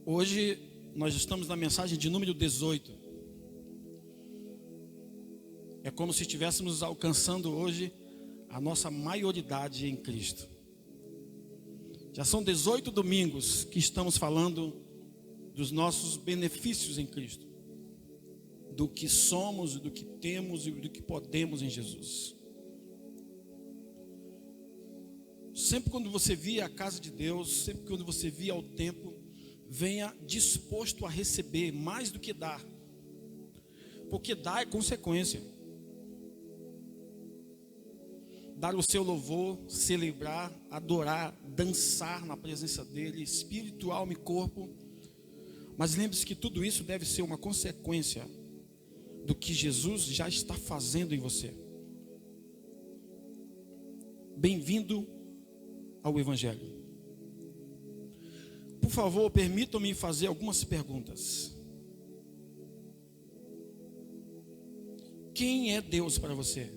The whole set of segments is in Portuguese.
Hoje nós estamos na mensagem de número 18. É como se estivéssemos alcançando hoje a nossa maioridade em Cristo. Já são 18 domingos que estamos falando dos nossos benefícios em Cristo, do que somos, do que temos e do que podemos em Jesus. Sempre quando você via a casa de Deus, sempre quando você via o templo, venha disposto a receber mais do que dar, porque dar é consequência. Dar o seu louvor, celebrar, adorar, dançar na presença dele, espírito, alma e corpo. Mas lembre-se que tudo isso deve ser uma consequência do que Jesus já está fazendo em você. Bem-vindo ao Evangelho. Por favor, permitam-me fazer algumas perguntas. Quem é Deus para você?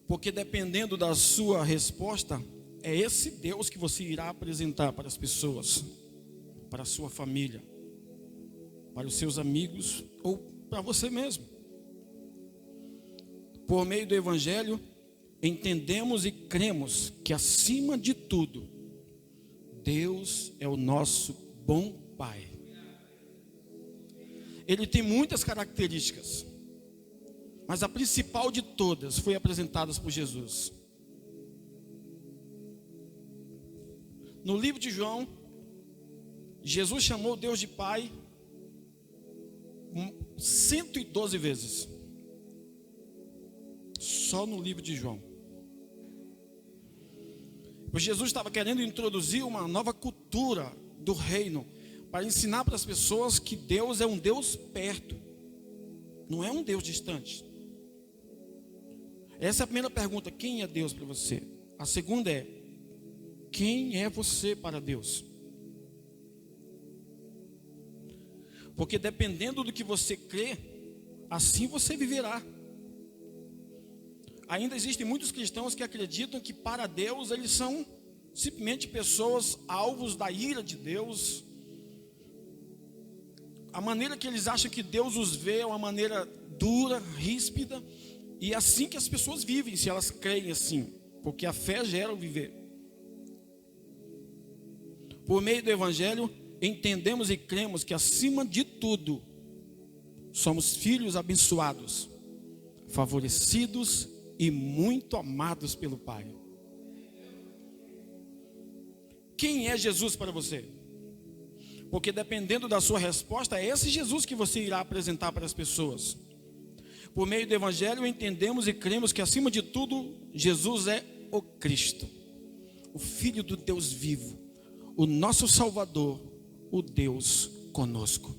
Porque dependendo da sua resposta, é esse Deus que você irá apresentar para as pessoas, para a sua família, para os seus amigos ou para você mesmo. Por meio do Evangelho, entendemos e cremos que acima de tudo, Deus é o nosso bom Pai. Ele tem muitas características, mas a principal de todas foi apresentada por Jesus. No livro de João, Jesus chamou Deus de Pai 112 vezes. Só no livro de João. Pois Jesus estava querendo introduzir uma nova cultura do reino, para ensinar para as pessoas que Deus é um Deus perto, não é um Deus distante. Essa é a primeira pergunta: quem é Deus para você? A segunda é: quem é você para Deus? Porque dependendo do que você crê, assim você viverá. Ainda existem muitos cristãos que acreditam que para Deus eles são simplesmente pessoas alvos da ira de Deus. A maneira que eles acham que Deus os vê é uma maneira dura, ríspida, e é assim que as pessoas vivem, se elas creem assim, porque a fé gera o viver. Por meio do Evangelho, entendemos e cremos que acima de tudo, somos filhos abençoados, favorecidos e muito amados pelo Pai. Quem é Jesus para você? Porque dependendo da sua resposta, é esse Jesus que você irá apresentar para as pessoas. Por meio do Evangelho, entendemos e cremos que acima de tudo, Jesus é o Cristo, o Filho do Deus vivo, o nosso Salvador, o Deus conosco.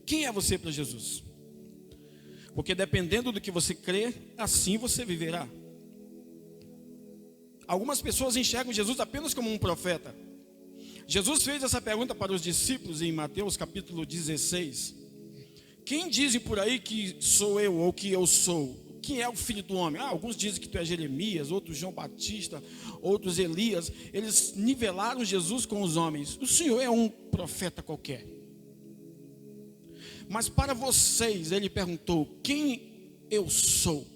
Quem é você para Jesus? Porque dependendo do que você crê, assim você viverá. Algumas pessoas enxergam Jesus apenas como um profeta. Jesus fez essa pergunta para os discípulos em Mateus capítulo 16. Quem dizem por aí que sou eu ou que eu sou? Quem é o Filho do Homem? Alguns dizem que tu és Jeremias, outros João Batista, outros Elias. Eles nivelaram Jesus com os homens. O Senhor é um profeta qualquer. Mas para vocês, ele perguntou: quem eu sou?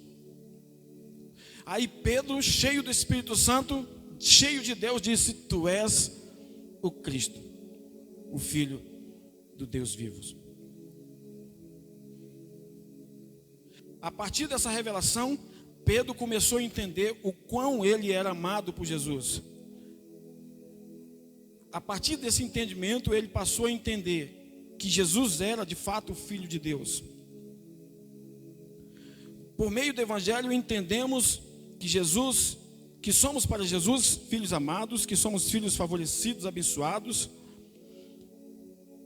Aí Pedro, cheio do Espírito Santo, cheio de Deus, disse: tu és o Cristo, o Filho do Deus vivo. A partir dessa revelação, Pedro começou a entender o quão ele era amado por Jesus. A partir desse entendimento, ele passou a entender que Jesus era de fato o Filho de Deus. Por meio do Evangelho entendemos que somos para Jesus filhos amados, que somos filhos favorecidos, abençoados,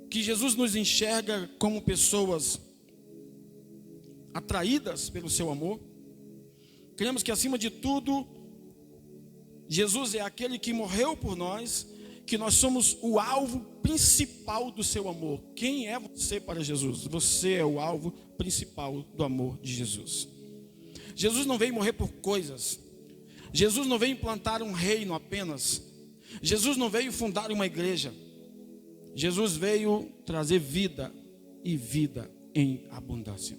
que Jesus nos enxerga como pessoas atraídas pelo seu amor. Cremos que acima de tudo, Jesus é aquele que morreu por nós, que nós somos o alvo principal do seu amor. Quem é você para Jesus? Você é o alvo principal do amor de Jesus. Jesus não veio morrer por coisas. Jesus não veio implantar um reino apenas. Jesus não veio fundar uma igreja. Jesus veio trazer vida e vida em abundância.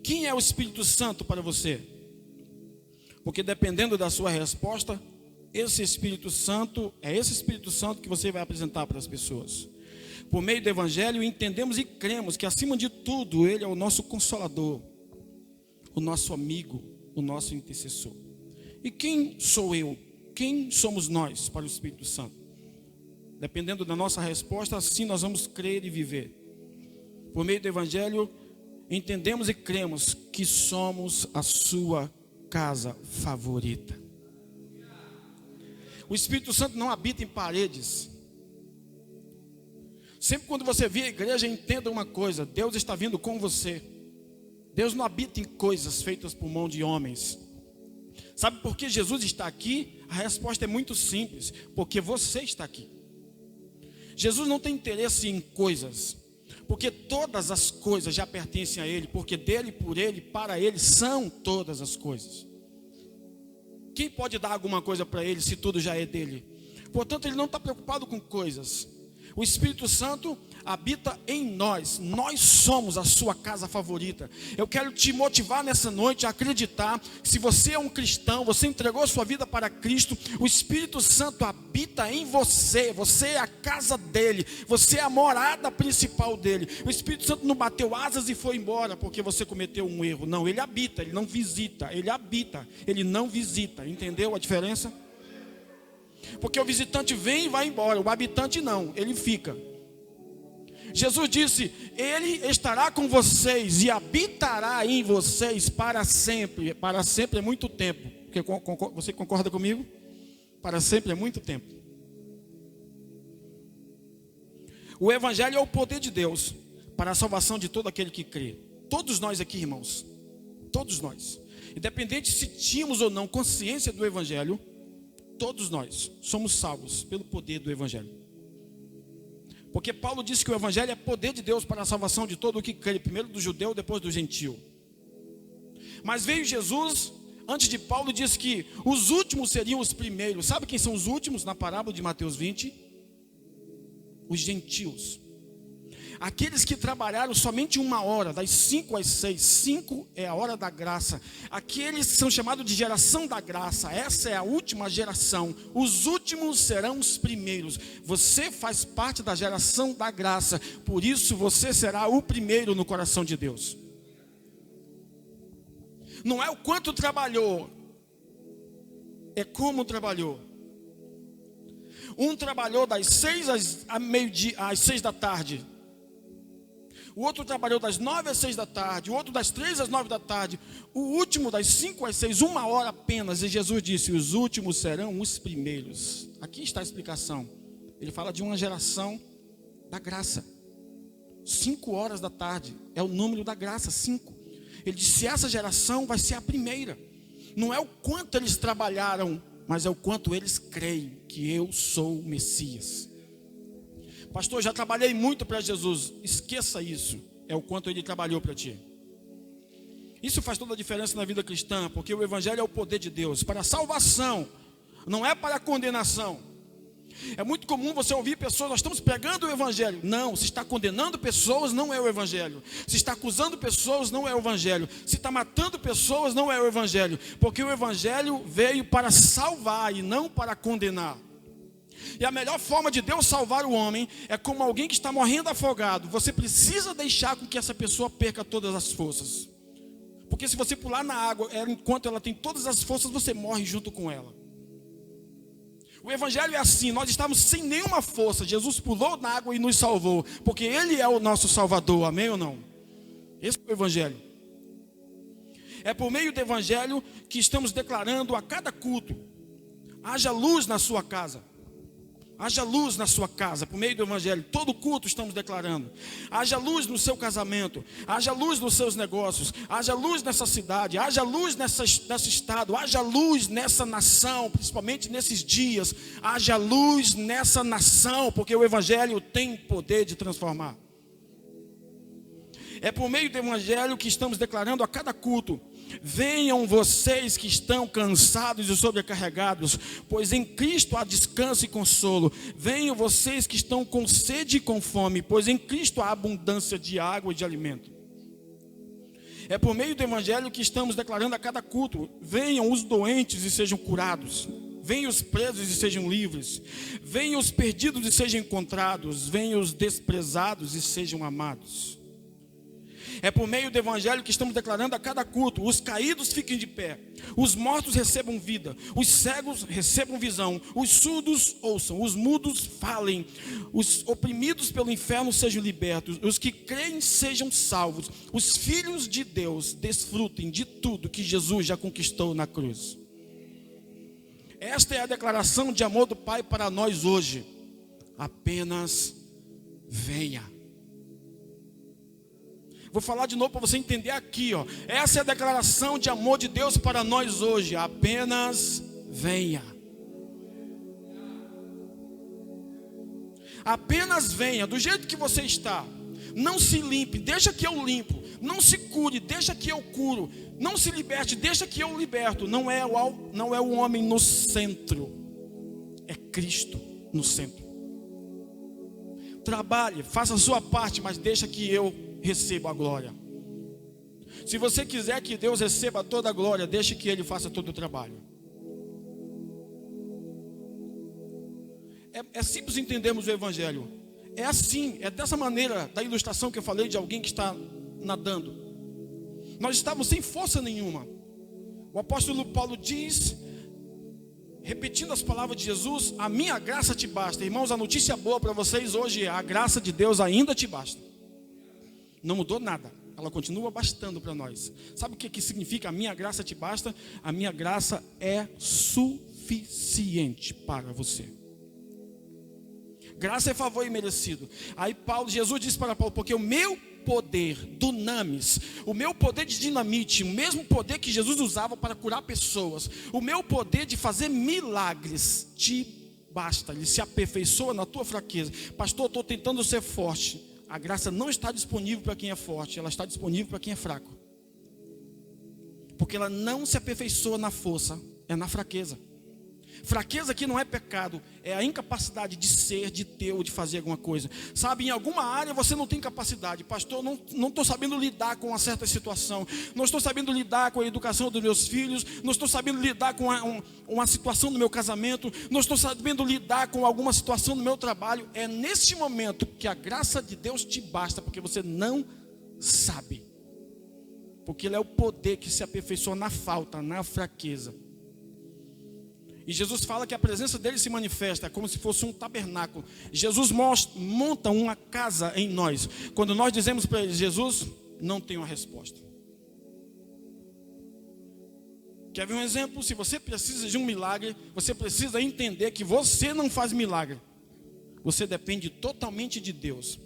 Quem é o Espírito Santo para você? Porque dependendo da sua resposta, esse Espírito Santo, é esse Espírito Santo que você vai apresentar para as pessoas. Por meio do Evangelho, entendemos e cremos que acima de tudo, Ele é o nosso Consolador, o nosso amigo, o nosso intercessor. E quem sou eu? Quem somos nós para o Espírito Santo? Dependendo da nossa resposta, assim nós vamos crer e viver. Por meio do Evangelho, entendemos e cremos que somos a sua casa favorita. O Espírito Santo não habita em paredes. Sempre quando você vir a igreja, entenda uma coisa: Deus está vindo com você. Deus não habita em coisas feitas por mão de homens. Sabe por que Jesus está aqui? A resposta é muito simples: porque você está aqui. Jesus não tem interesse em coisas, porque todas as coisas já pertencem a Ele, porque dele, por Ele, para Ele são todas as coisas. Quem pode dar alguma coisa para Ele se tudo já é dele? Portanto, Ele não está preocupado com coisas. O Espírito Santo habita em nós. Nós somos a sua casa favorita. Eu quero te motivar nessa noite a acreditar que se você é um cristão, você entregou sua vida para Cristo, o Espírito Santo habita em você. Você é a casa dele, você é a morada principal dele. O Espírito Santo não bateu asas e foi embora porque você cometeu um erro. Não, ele habita, ele não visita. Ele habita, ele não visita. Entendeu a diferença? Porque o visitante vem e vai embora, o habitante não, ele fica. Jesus disse: Ele estará com vocês e habitará em vocês para sempre. Para sempre é muito tempo. Você concorda comigo? Para sempre é muito tempo. O Evangelho é o poder de Deus para a salvação de todo aquele que crê. Todos nós aqui, irmãos, todos nós, independente se tínhamos ou não consciência do Evangelho, todos nós somos salvos pelo poder do Evangelho. Porque Paulo disse que o Evangelho é poder de Deus para a salvação de todo o que crê, primeiro do judeu, depois do gentio. Mas veio Jesus, antes de Paulo, disse que os últimos seriam os primeiros. Sabe quem são os últimos na parábola de Mateus 20? Os gentios. Aqueles que trabalharam somente 1 hora, das 5 às 6. 5 é a hora da graça. Aqueles são chamados de geração da graça. Essa é a última geração. Os últimos serão os primeiros. Você faz parte da geração da graça. Por isso você será o primeiro no coração de Deus. Não é o quanto trabalhou, é como trabalhou. Um trabalhou das 6 às 6 da tarde. O outro trabalhou das 9 às 6 da tarde. O outro das 3 às 9 da tarde. O último das 5 às 6, 1 hora apenas. E Jesus disse: os últimos serão os primeiros. Aqui está a explicação. Ele fala de uma geração da graça. 5 horas da tarde é o número da graça, 5. Ele disse: essa geração vai ser a primeira. Não é o quanto eles trabalharam, mas é o quanto eles creem que eu sou o Messias. Pastor, já trabalhei muito para Jesus. Esqueça isso. É o quanto ele trabalhou para ti. Isso faz toda a diferença na vida cristã, porque o Evangelho é o poder de Deus para a salvação, não é para a condenação. É muito comum você ouvir pessoas: nós estamos pregando o Evangelho. Não, se está condenando pessoas, não é o Evangelho. Se está acusando pessoas, não é o Evangelho. Se está matando pessoas, não é o Evangelho. Porque o Evangelho veio para salvar e não para condenar. E a melhor forma de Deus salvar o homem é como alguém que está morrendo afogado. Você precisa deixar com que essa pessoa perca todas as forças. Porque se você pular na água, enquanto ela tem todas as forças, você morre junto com ela. O Evangelho é assim: nós estávamos sem nenhuma força, Jesus pulou na água e nos salvou, porque Ele é o nosso Salvador, amém ou não? Esse é o Evangelho. É por meio do Evangelho que estamos declarando a cada culto: haja luz na sua casa. Haja luz na sua casa, por meio do Evangelho. Todo culto estamos declarando. Haja luz no seu casamento. Haja luz nos seus negócios. Haja luz nessa cidade. Haja luz nesse estado. Haja luz nessa nação, principalmente nesses dias. Haja luz nessa nação, porque o Evangelho tem poder de transformar. É por meio do Evangelho que estamos declarando a cada culto: Venham vocês que estão cansados e sobrecarregados, pois em Cristo há descanso e consolo. Venham vocês que estão com sede e com fome, pois em Cristo há abundância de água e de alimento. É por meio do Evangelho que estamos declarando a cada culto: venham os doentes e sejam curados. Venham os presos e sejam livres. Venham os perdidos e sejam encontrados. Venham os desprezados e sejam amados. É por meio do Evangelho que estamos declarando a cada culto: os caídos fiquem de pé, os mortos recebam vida, os cegos recebam visão, os surdos ouçam, os mudos falem, os oprimidos pelo inferno sejam libertos, os que creem sejam salvos, os filhos de Deus desfrutem de tudo que Jesus já conquistou na cruz. Esta é a declaração de amor do Pai para nós hoje. Apenas venha. Vou falar de novo para você entender aqui, ó. Essa é a declaração de amor de Deus para nós hoje. Apenas venha. Apenas venha, do jeito que você está. Não se limpe, deixa que eu limpo. Não se cure, deixa que eu curo. Não se liberte, deixa que eu liberto. Não é o homem no centro, é Cristo no centro. Trabalhe, faça a sua parte, mas deixa que eu receba a glória. Se você quiser que Deus receba toda a glória, deixe que Ele faça todo o trabalho. É simples entendermos o Evangelho. É assim, é dessa maneira, da ilustração que eu falei de alguém que está nadando. Nós estávamos sem força nenhuma. O apóstolo Paulo diz, repetindo as palavras de Jesus: a minha graça te basta. Irmãos, a notícia boa para vocês hoje é: a graça de Deus ainda te basta. Não mudou nada, ela continua bastando para nós. Sabe o que significa a minha graça te basta? A minha graça é suficiente para você. Graça é favor imerecido. Aí Jesus disse para Paulo: porque o meu poder, dunamis, o meu poder de dinamite, o mesmo poder que Jesus usava para curar pessoas, o meu poder de fazer milagres, te basta. Ele se aperfeiçoa na tua fraqueza. Pastor, estou tentando ser forte. A graça não está disponível para quem é forte, ela está disponível para quem é fraco. Porque ela não se aperfeiçoa na força, é na fraqueza. Fraqueza aqui não é pecado, é a incapacidade de ser, de ter ou de fazer alguma coisa. Sabe, em alguma área você não tem capacidade. Pastor, não estou sabendo lidar com uma certa situação. Não estou sabendo lidar com a educação dos meus filhos. Não estou sabendo lidar com uma situação no meu casamento. Não estou sabendo lidar com alguma situação no meu trabalho. É neste momento que a graça de Deus te basta, porque você não sabe. Porque Ele é o poder que se aperfeiçoa na falta, na fraqueza. E Jesus fala que a presença dele se manifesta como se fosse um tabernáculo. Jesus monta uma casa em nós. Quando nós dizemos para ele: Jesus, não tenho a resposta. Quer ver um exemplo? Se você precisa de um milagre, você precisa entender que você não faz milagre. Você depende totalmente de Deus.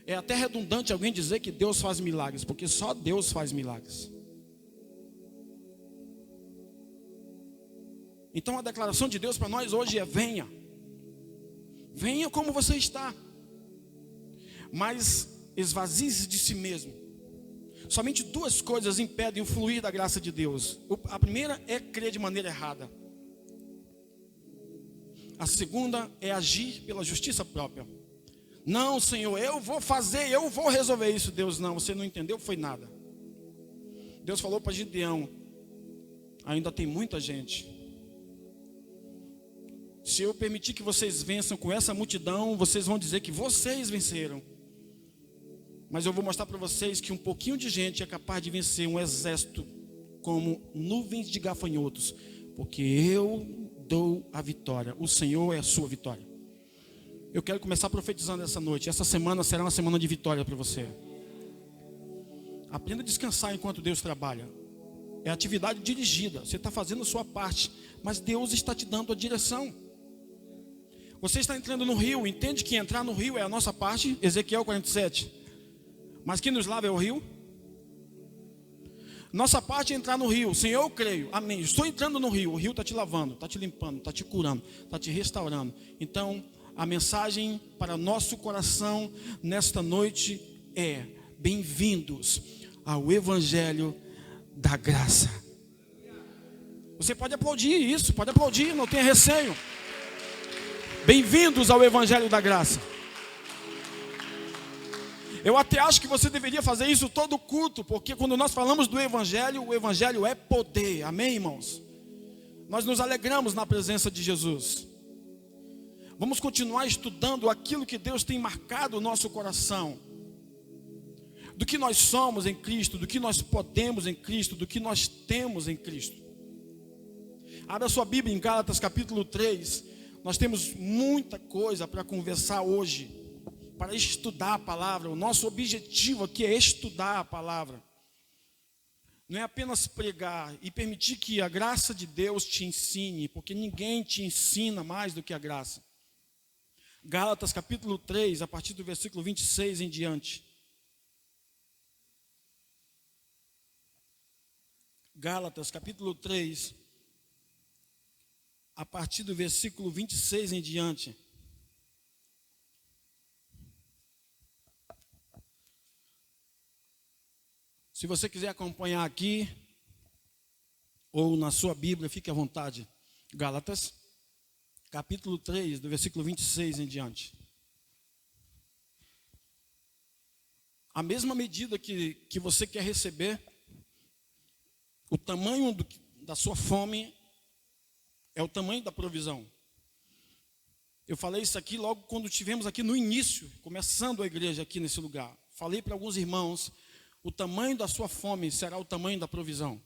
É até redundante alguém dizer que Deus faz milagres, porque só Deus faz milagres. Então a declaração de Deus para nós hoje é: venha. Venha como você está. Mas esvazie-se de si mesmo. Somente duas coisas impedem o fluir da graça de Deus. A primeira é crer de maneira errada. A segunda é agir pela justiça própria. Não, Senhor, eu vou fazer, eu vou resolver isso. Deus, não, você não entendeu, foi nada. Deus falou para Gideão: ainda tem muita gente. Se eu permitir que vocês vençam com essa multidão, vocês vão dizer que vocês venceram. Mas eu vou mostrar para vocês que um pouquinho de gente é capaz de vencer um exército como nuvens de gafanhotos. Porque eu dou a vitória. O Senhor é a sua vitória. Eu quero começar profetizando essa noite. Essa semana será uma semana de vitória para você. Aprenda a descansar enquanto Deus trabalha. É atividade dirigida. Você está fazendo a sua parte, mas Deus está te dando a direção. Você está entrando no rio, entende que entrar no rio é a nossa parte, Ezequiel 47. Mas quem nos lava é o rio. Nossa parte é entrar no rio. Senhor, eu creio, amém. Estou entrando no rio, o rio está te lavando, está te limpando, está te curando, está te restaurando. Então, a mensagem para nosso coração nesta noite é: bem-vindos ao Evangelho da graça. Você pode aplaudir isso, pode aplaudir, não tenha receio. Bem-vindos ao Evangelho da Graça. Eu até acho que você deveria fazer isso todo culto, porque quando nós falamos do Evangelho, o Evangelho é poder, amém, irmãos? Nós nos alegramos na presença de Jesus. Vamos continuar estudando aquilo que Deus tem marcado o nosso coração, do que nós somos em Cristo, do que nós podemos em Cristo, do que nós temos em Cristo. Abra sua Bíblia em Gálatas capítulo 3, nós temos muita coisa para conversar hoje, para estudar a palavra. O nosso objetivo aqui é estudar a palavra. Não é apenas pregar e permitir que a graça de Deus te ensine, porque ninguém te ensina mais do que a graça. Gálatas capítulo 3, a partir do versículo 26 em diante. Gálatas capítulo 3, a partir do versículo 26 em diante. Se você quiser acompanhar aqui, ou na sua Bíblia, fique à vontade. Gálatas, capítulo 3, do versículo 26 em diante. A mesma medida que você quer receber, o tamanho da sua fome é o tamanho da provisão. Eu falei isso aqui logo quando estivemos aqui no início, começando a igreja aqui nesse lugar. Falei para alguns irmãos, o tamanho da sua fome será o tamanho da provisão.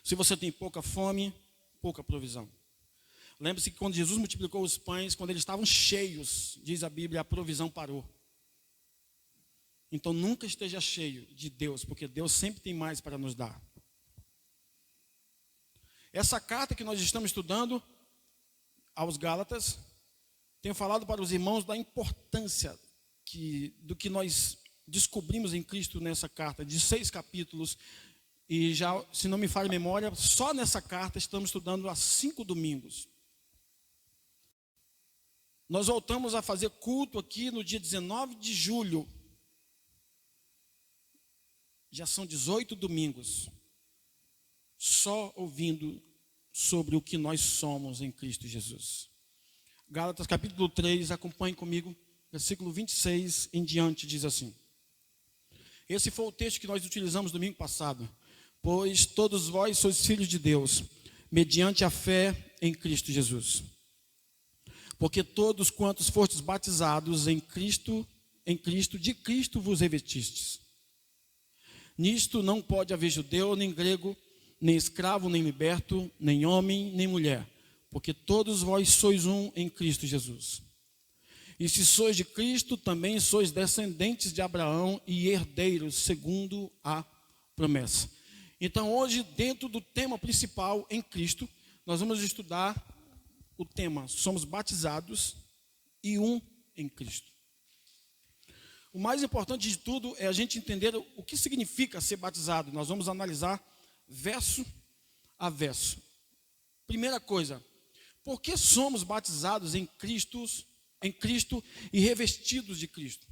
Se você tem pouca fome, pouca provisão. Lembre-se que quando Jesus multiplicou os pães, quando eles estavam cheios, diz a Bíblia, a provisão parou. Então nunca esteja cheio de Deus, porque Deus sempre tem mais para nos dar. Essa carta que nós estamos estudando aos Gálatas, tenho falado para os irmãos da importância do que nós descobrimos em Cristo nessa carta, de 6 capítulos, e já, se não me falha a memória, só nessa carta estamos estudando há 5 domingos. Nós voltamos a fazer culto aqui no dia 19 de julho. Já são 18 domingos, só ouvindo sobre o que nós somos em Cristo Jesus. Gálatas capítulo 3, acompanhe comigo, versículo 26 em diante, diz assim. Esse foi o texto que nós utilizamos domingo passado. Pois todos vós sois filhos de Deus, mediante a fé em Cristo Jesus. Porque todos quantos fostes batizados em Cristo, de Cristo vos revestistes. Nisto não pode haver judeu, nem grego, nem escravo, nem liberto, nem homem, nem mulher, porque todos vós sois um em Cristo Jesus. E se sois de Cristo, também sois descendentes de Abraão e herdeiros segundo a promessa. Então hoje, dentro do tema principal em Cristo, nós vamos estudar o tema, somos batizados e um em Cristo. O mais importante de tudo é a gente entender o que significa ser batizado. Nós vamos analisar verso a verso. Primeira coisa, por que somos batizados em Cristo e revestidos de Cristo?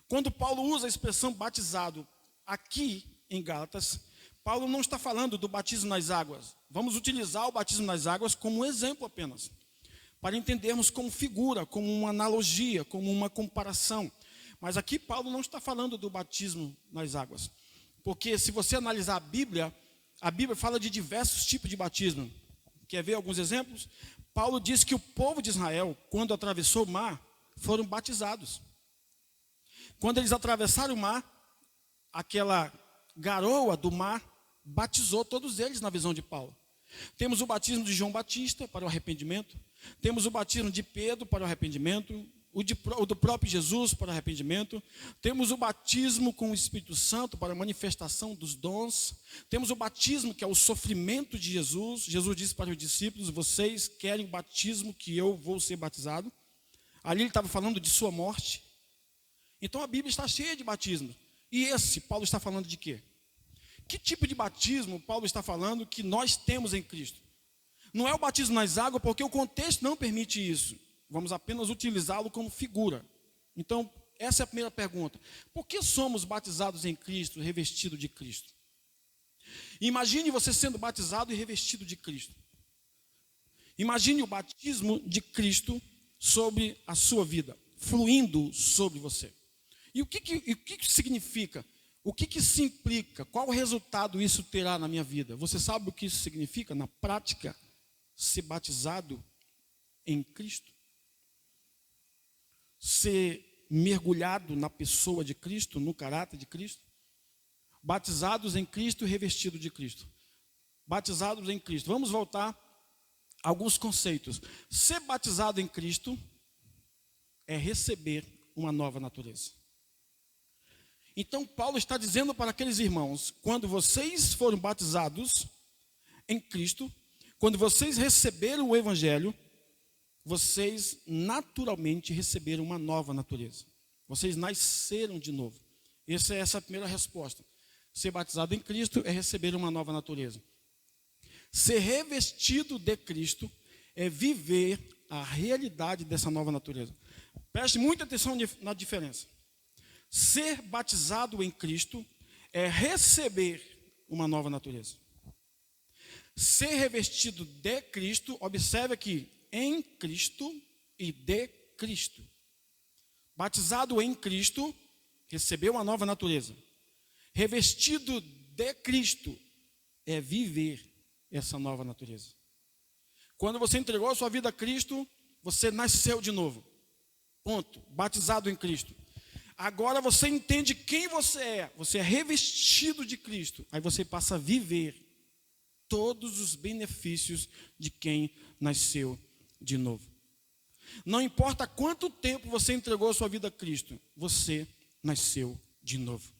Quando Paulo usa a expressão batizado aqui em Gálatas, Paulo não está falando do batismo nas águas. Vamos utilizar o batismo nas águas como um exemplo apenas, para entendermos como figura, como uma analogia, como uma comparação. Mas aqui Paulo não está falando do batismo nas águas, porque se você analisar a Bíblia fala de diversos tipos de batismo. Quer ver alguns exemplos? Paulo diz que o povo de Israel, quando atravessou o mar, foram batizados. Quando eles atravessaram o mar, aquela garoa do mar batizou todos eles na visão de Paulo. Temos o batismo de João Batista para o arrependimento. Temos o batismo de Pedro para o arrependimento. O do próprio Jesus para o arrependimento. Temos o batismo com o Espírito Santo para a manifestação dos dons. Temos o batismo que é o sofrimento de Jesus. Jesus disse para os discípulos, vocês querem o batismo que eu vou ser batizado? Ali ele estava falando de sua morte. Então a Bíblia está cheia de batismos. E esse, Paulo está falando de quê? Que tipo de batismo Paulo está falando que nós temos em Cristo? Não é o batismo nas águas, porque o contexto não permite isso. Vamos apenas utilizá-lo como figura. Então, essa é a primeira pergunta. Por que somos batizados em Cristo, revestidos de Cristo? Imagine você sendo batizado e revestido de Cristo. Imagine o batismo de Cristo sobre a sua vida, fluindo sobre você. E o que significa? O que isso implica? Qual resultado isso terá na minha vida? Você sabe o que isso significa na prática? Ser batizado em Cristo? Ser mergulhado na pessoa de Cristo, no caráter de Cristo? Batizados em Cristo e revestido de Cristo. Batizados em Cristo. Vamos voltar a alguns conceitos. Ser batizado em Cristo é receber uma nova natureza. Então Paulo está dizendo para aqueles irmãos: quando vocês foram batizados em Cristo, quando vocês receberam o Evangelho, vocês naturalmente receberam uma nova natureza. Vocês nasceram de novo. Essa é a primeira resposta. Ser batizado em Cristo é receber uma nova natureza. Ser revestido de Cristo é viver a realidade dessa nova natureza. Preste muita atenção na diferença. Ser batizado em Cristo é receber uma nova natureza. Ser revestido de Cristo, observe aqui, em Cristo e de Cristo. Batizado em Cristo, recebeu uma nova natureza. Revestido de Cristo é viver essa nova natureza. Quando você entregou a sua vida a Cristo, você nasceu de novo. Ponto. Batizado em Cristo. Agora você entende quem você é. Você é revestido de Cristo. Aí você passa a viver todos os benefícios de quem nasceu de novo. Não importa quanto tempo você entregou a sua vida a Cristo, você nasceu de novo.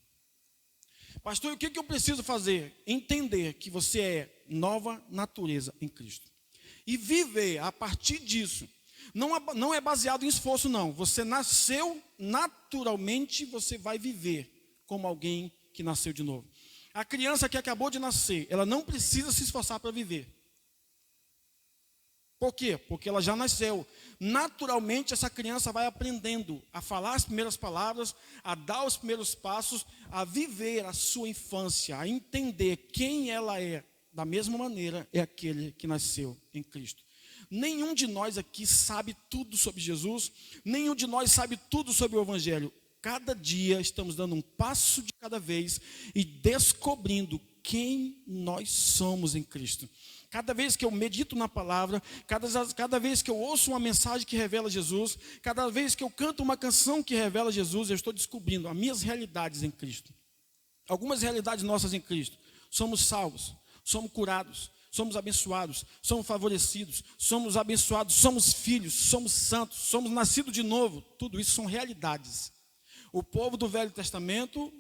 Pastor, o que eu preciso fazer? Entender que você é nova natureza em Cristo. E viver a partir disso. Não é baseado em esforço, não. Você nasceu naturalmente, você vai viver como alguém que nasceu de novo. A criança que acabou de nascer, ela não precisa se esforçar para viver. Por quê? Porque ela já nasceu. Naturalmente, essa criança vai aprendendo a falar as primeiras palavras, a dar os primeiros passos, a viver a sua infância, a entender quem ela é. Da mesma maneira, é aquele que nasceu em Cristo. Nenhum de nós aqui sabe tudo sobre Jesus, nenhum de nós sabe tudo sobre o Evangelho. Cada dia estamos dando um passo de cada vez e descobrindo quem nós somos em Cristo. Cada vez que eu medito na palavra, cada vez que eu ouço uma mensagem que revela Jesus, cada vez que eu canto uma canção que revela Jesus, eu estou descobrindo as minhas realidades em Cristo. Algumas realidades nossas em Cristo. Somos salvos, somos curados, somos abençoados, somos favorecidos, somos abençoados, somos filhos, somos santos, somos nascidos de novo. Tudo isso são realidades. O povo do Velho Testamento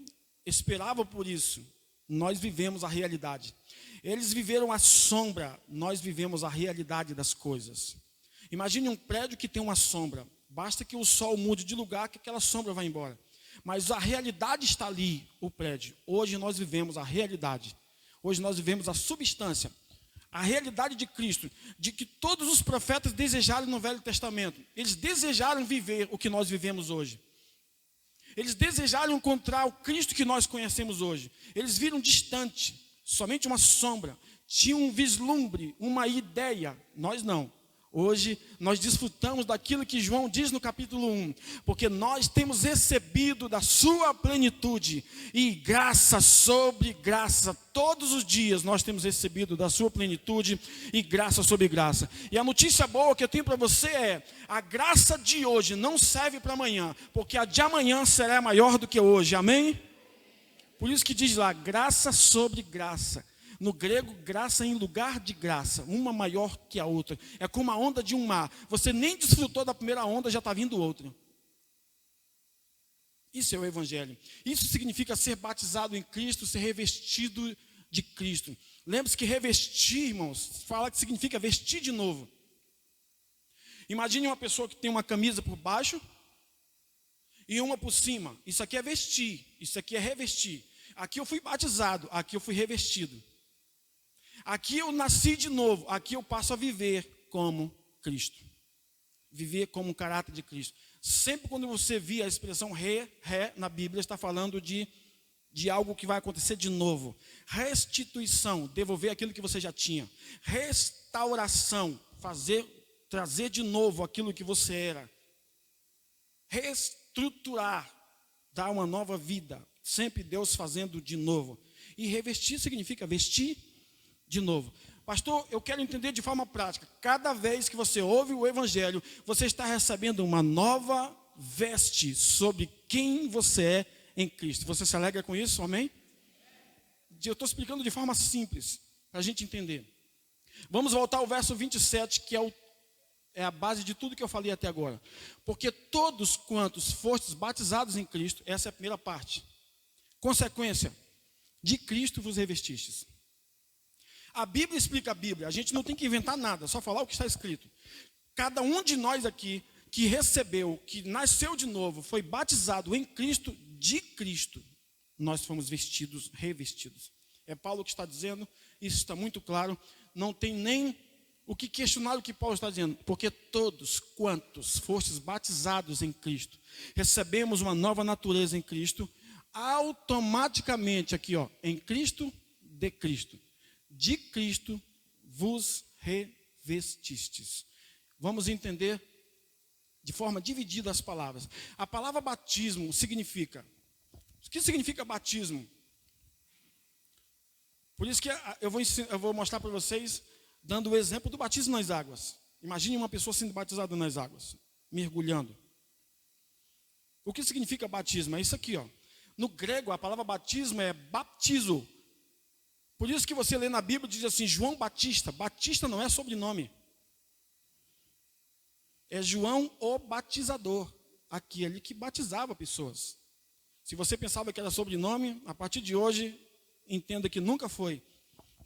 esperava por isso. Nós vivemos a realidade. Eles viveram a sombra, nós vivemos a realidade das coisas. Imagine um prédio que tem uma sombra. Basta que o sol mude de lugar que aquela sombra vai embora. Mas a realidade está ali, o prédio. Hoje nós vivemos a realidade. Hoje nós vivemos a substância. A realidade de Cristo, de que todos os profetas desejaram no Velho Testamento. Eles desejaram viver o que nós vivemos hoje. Eles desejaram encontrar o Cristo que nós conhecemos hoje. Eles viram distante, somente uma sombra. Tinham um vislumbre, uma ideia. Nós não. Hoje nós desfrutamos daquilo que João diz no capítulo 1. Porque nós temos recebido da sua plenitude. E graça sobre graça. Todos os dias nós temos recebido da sua plenitude e graça sobre graça. E a notícia boa que eu tenho para você é: a graça de hoje não serve para amanhã, porque a de amanhã será maior do que hoje, amém? Por isso que diz lá, graça sobre graça. No grego, graça em lugar de graça, uma maior que a outra. É como a onda de um mar. Você nem desfrutou da primeira onda, já está vindo outra. Isso é o Evangelho. Isso significa ser batizado em Cristo, ser revestido de Cristo. Lembre-se que revestir, irmãos, fala que significa vestir de novo. Imagine uma pessoa que tem uma camisa por baixo e uma por cima. Isso aqui é vestir, isso aqui é revestir. Aqui eu fui batizado, aqui eu fui revestido. Aqui eu nasci de novo, aqui eu passo a viver como Cristo. Viver como o caráter de Cristo. Sempre quando você via a expressão ré na Bíblia, está falando de de algo que vai acontecer de novo. Restituição, devolver aquilo que você já tinha. Restauração, trazer de novo aquilo que você era. Reestruturar, dar uma nova vida. Sempre Deus fazendo de novo. E revestir significa vestir de novo. Pastor, eu quero entender de forma prática. Cada vez que você ouve o Evangelho, você está recebendo uma nova veste sobre quem você é em Cristo. Você se alegra com isso? Amém? Eu estou explicando de forma simples, para a gente entender. Vamos voltar ao verso 27, que é a base de tudo que eu falei até agora. Porque todos quantos fostes batizados em Cristo, essa é a primeira parte. Consequência, de Cristo vos revestistes. A Bíblia explica a Bíblia, a gente não tem que inventar nada, só falar o que está escrito. Cada um de nós aqui, que recebeu, que nasceu de novo, foi batizado em Cristo, de Cristo, nós fomos vestidos, revestidos. É Paulo que está dizendo, isso está muito claro, não tem nem o que questionar o que Paulo está dizendo, porque todos quantos fostes batizados em Cristo, recebemos uma nova natureza em Cristo, automaticamente aqui, em Cristo, de Cristo vos revestistes. Vamos entender de forma dividida as palavras. A palavra batismo significa, o que significa batismo? Por isso que eu vou mostrar para vocês, dando o exemplo do batismo nas águas. Imagine uma pessoa sendo batizada nas águas, mergulhando. O que significa batismo? É isso aqui, No grego, a palavra batismo é baptizo. Por isso que você lê na Bíblia, diz assim, João Batista. Batista não é sobrenome. É João o batizador. Aquele que batizava pessoas. Se você pensava que era sobrenome, a partir de hoje, entenda que nunca foi.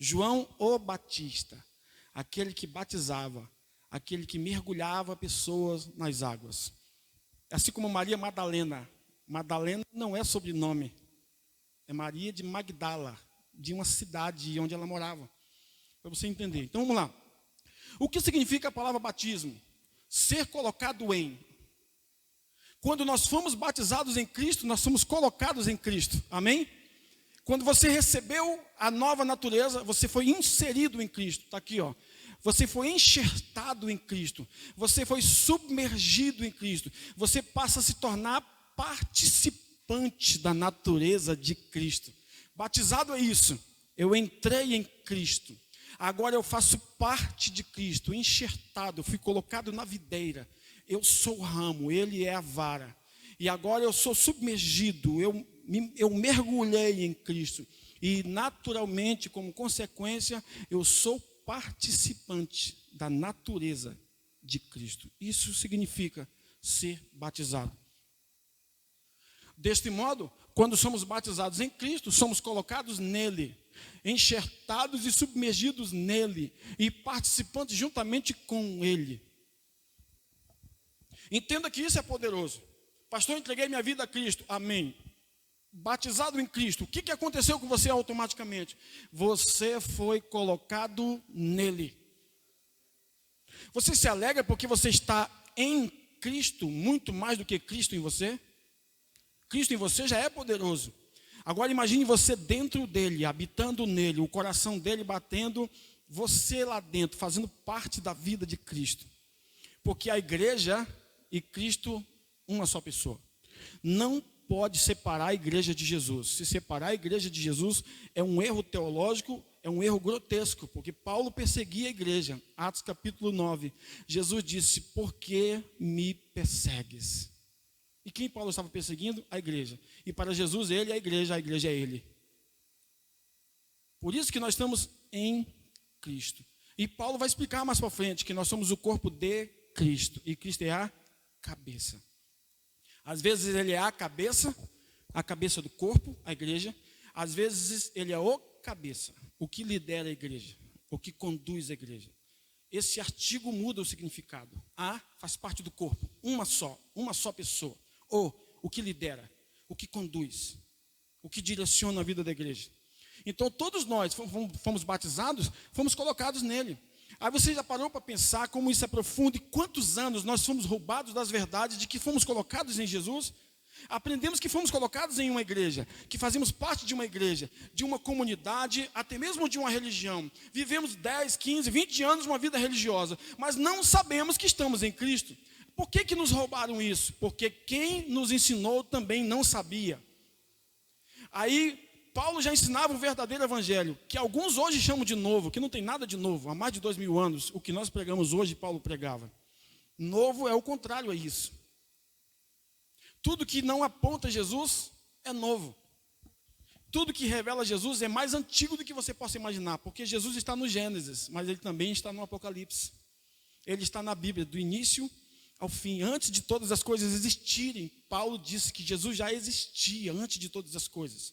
João o Batista. Aquele que batizava. Aquele que mergulhava pessoas nas águas. Assim como Maria Madalena. Madalena não é sobrenome. É Maria de Magdala, de uma cidade onde ela morava. Para você entender. Então vamos lá. O que significa a palavra batismo? Ser colocado em. Quando nós fomos batizados em Cristo, nós somos colocados em Cristo. Amém? Quando você recebeu a nova natureza, você foi inserido em Cristo. Está aqui, Você foi enxertado em Cristo. Você foi submergido em Cristo. Você passa a se tornar participante da natureza de Cristo. Batizado é isso. Eu entrei em Cristo. Agora eu faço parte de Cristo, enxertado, fui colocado na videira. Eu sou o ramo, Ele é a vara. E agora eu sou submergido, eu mergulhei em Cristo. E naturalmente, como consequência, eu sou participante da natureza de Cristo. Isso significa ser batizado. Deste modo, quando somos batizados em Cristo, somos colocados nele, enxertados e submergidos nele e participantes juntamente com ele. Entenda que isso é poderoso. Pastor, eu entreguei minha vida a Cristo. Amém. Batizado em Cristo, o que aconteceu com você automaticamente? Você foi colocado nele. Você se alegra porque você está em Cristo muito mais do que Cristo em você? Cristo em você já é poderoso. Agora imagine você dentro dele, habitando nele, o coração dele batendo, você lá dentro, fazendo parte da vida de Cristo. Porque a igreja e Cristo, uma só pessoa. Não pode separar a igreja de Jesus. Se separar a igreja de Jesus é um erro teológico, é um erro grotesco, porque Paulo perseguia a igreja. Atos capítulo 9. Jesus disse, por que me persegues? E quem Paulo estava perseguindo? A igreja. E para Jesus, ele é a igreja é ele. Por isso que nós estamos em Cristo. E Paulo vai explicar mais para frente que nós somos o corpo de Cristo. E Cristo é a cabeça. Às vezes ele é a cabeça do corpo, a igreja. Às vezes ele é o cabeça, o que lidera a igreja, o que conduz a igreja. Esse artigo muda o significado. A faz parte do corpo, uma só pessoa. O que lidera, o que conduz, o que direciona a vida da igreja. Então todos nós fomos batizados, fomos colocados nele. Aí você já parou para pensar como isso é profundo e quantos anos nós fomos roubados das verdades de que fomos colocados em Jesus? Aprendemos que fomos colocados em uma igreja, que fazemos parte de uma igreja, de uma comunidade, até mesmo de uma religião. Vivemos 10, 15, 20 anos uma vida religiosa, mas não sabemos que estamos em Cristo. Por que nos roubaram isso? Porque quem nos ensinou também não sabia. Aí, Paulo já ensinava o verdadeiro evangelho, que alguns hoje chamam de novo, que não tem nada de novo. Há mais de 2000 anos, o que nós pregamos hoje, Paulo pregava. Novo é o contrário a isso. Tudo que não aponta Jesus é novo. Tudo que revela Jesus é mais antigo do que você possa imaginar, porque Jesus está no Gênesis, mas ele também está no Apocalipse. Ele está na Bíblia, do início ao fim, antes de todas as coisas existirem. Paulo disse que Jesus já existia antes de todas as coisas.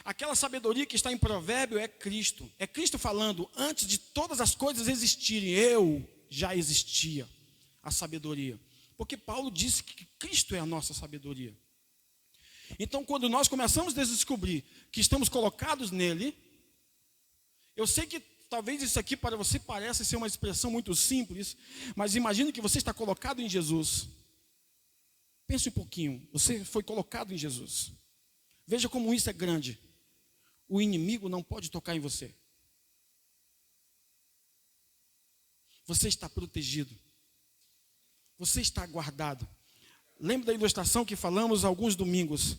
Aquela sabedoria que está em Provérbio é Cristo. É Cristo falando, antes de todas as coisas existirem, eu já existia, a sabedoria. Porque Paulo disse que Cristo é a nossa sabedoria. Então, quando nós começamos a descobrir que estamos colocados nele, eu sei que talvez isso aqui para você pareça ser uma expressão muito simples, mas imagine que você está colocado em Jesus. Pense um pouquinho, você foi colocado em Jesus. Veja como isso é grande. O inimigo não pode tocar em você. Você está protegido. Você está guardado. Lembra da ilustração que falamos alguns domingos?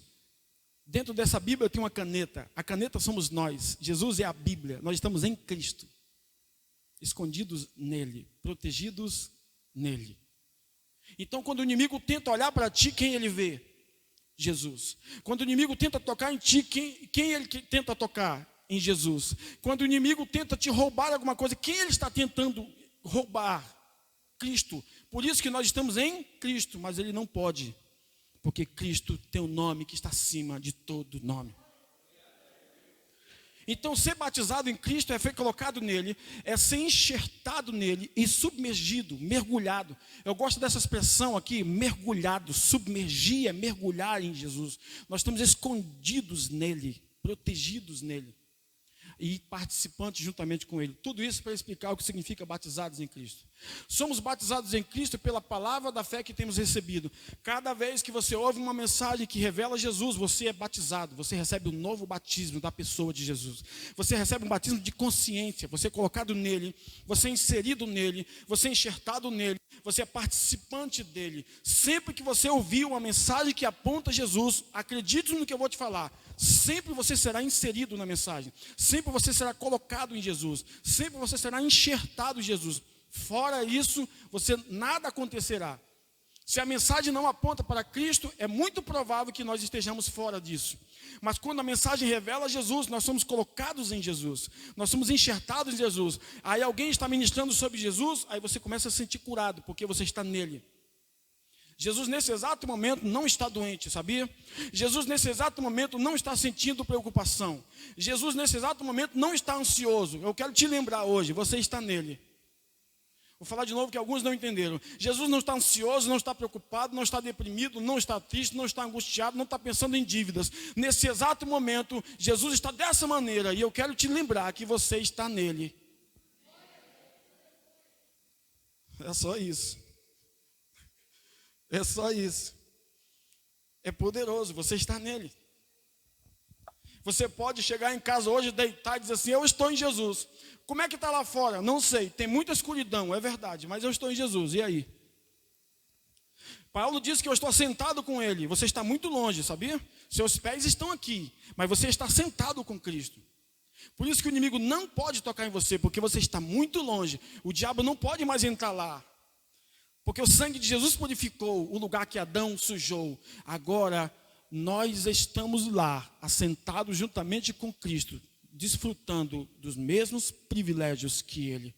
Dentro dessa Bíblia tem uma caneta. A caneta somos nós. Jesus é a Bíblia. Nós estamos em Cristo. Escondidos nele. Protegidos nele. Então, quando o inimigo tenta olhar para ti, quem ele vê? Jesus. Quando o inimigo tenta tocar em ti, quem ele tenta tocar? Em Jesus. Quando o inimigo tenta te roubar alguma coisa, quem ele está tentando roubar? Cristo. Por isso que nós estamos em Cristo, mas ele não pode, porque Cristo tem um nome que está acima de todo nome. Então, ser batizado em Cristo é ser colocado nele, é ser enxertado nele e submergido, mergulhado. Eu gosto dessa expressão aqui, mergulhado, submergir é mergulhar em Jesus. Nós estamos escondidos nele, protegidos nele e participantes juntamente com ele. Tudo isso para explicar o que significa batizados em Cristo. Somos batizados em Cristo pela palavra da fé que temos recebido. Cada vez que você ouve uma mensagem que revela Jesus, você é batizado, você recebe um novo batismo da pessoa de Jesus. Você recebe um batismo de consciência, você é colocado nele, você é inserido nele, você é enxertado nele, você é participante dele. Sempre que você ouvir uma mensagem que aponta Jesus, acredite no que eu vou te falar, sempre você será inserido na mensagem, sempre você será colocado em Jesus, sempre você será enxertado em Jesus. Fora isso, nada acontecerá. Se a mensagem não aponta para Cristo, é muito provável que nós estejamos fora disso. Mas quando a mensagem revela Jesus, nós somos colocados em Jesus, nós somos enxertados em Jesus. Aí alguém está ministrando sobre Jesus, aí você começa a se sentir curado, porque você está nele. Jesus nesse exato momento não está doente, sabia? Jesus nesse exato momento não está sentindo preocupação. Jesus nesse exato momento não está ansioso. Eu quero te lembrar hoje, você está nele. Vou falar de novo que alguns não entenderam. Jesus não está ansioso, não está preocupado, não está deprimido, não está triste, não está angustiado, não está pensando em dívidas. Nesse exato momento, Jesus está dessa maneira e eu quero te lembrar que você está nele. É só isso. É só isso. É poderoso, você está nele. Você pode chegar em casa hoje, deitar e dizer assim, eu estou em Jesus. Como é que está lá fora? Não sei, tem muita escuridão, é verdade, mas eu estou em Jesus, e aí? Paulo diz que eu estou sentado com ele, você está muito longe, sabia? Seus pés estão aqui, mas você está sentado com Cristo. Por isso que o inimigo não pode tocar em você, porque você está muito longe. O diabo não pode mais entrar lá. Porque o sangue de Jesus purificou o lugar que Adão sujou. Agora nós estamos lá, assentados juntamente com Cristo, desfrutando dos mesmos privilégios que Ele.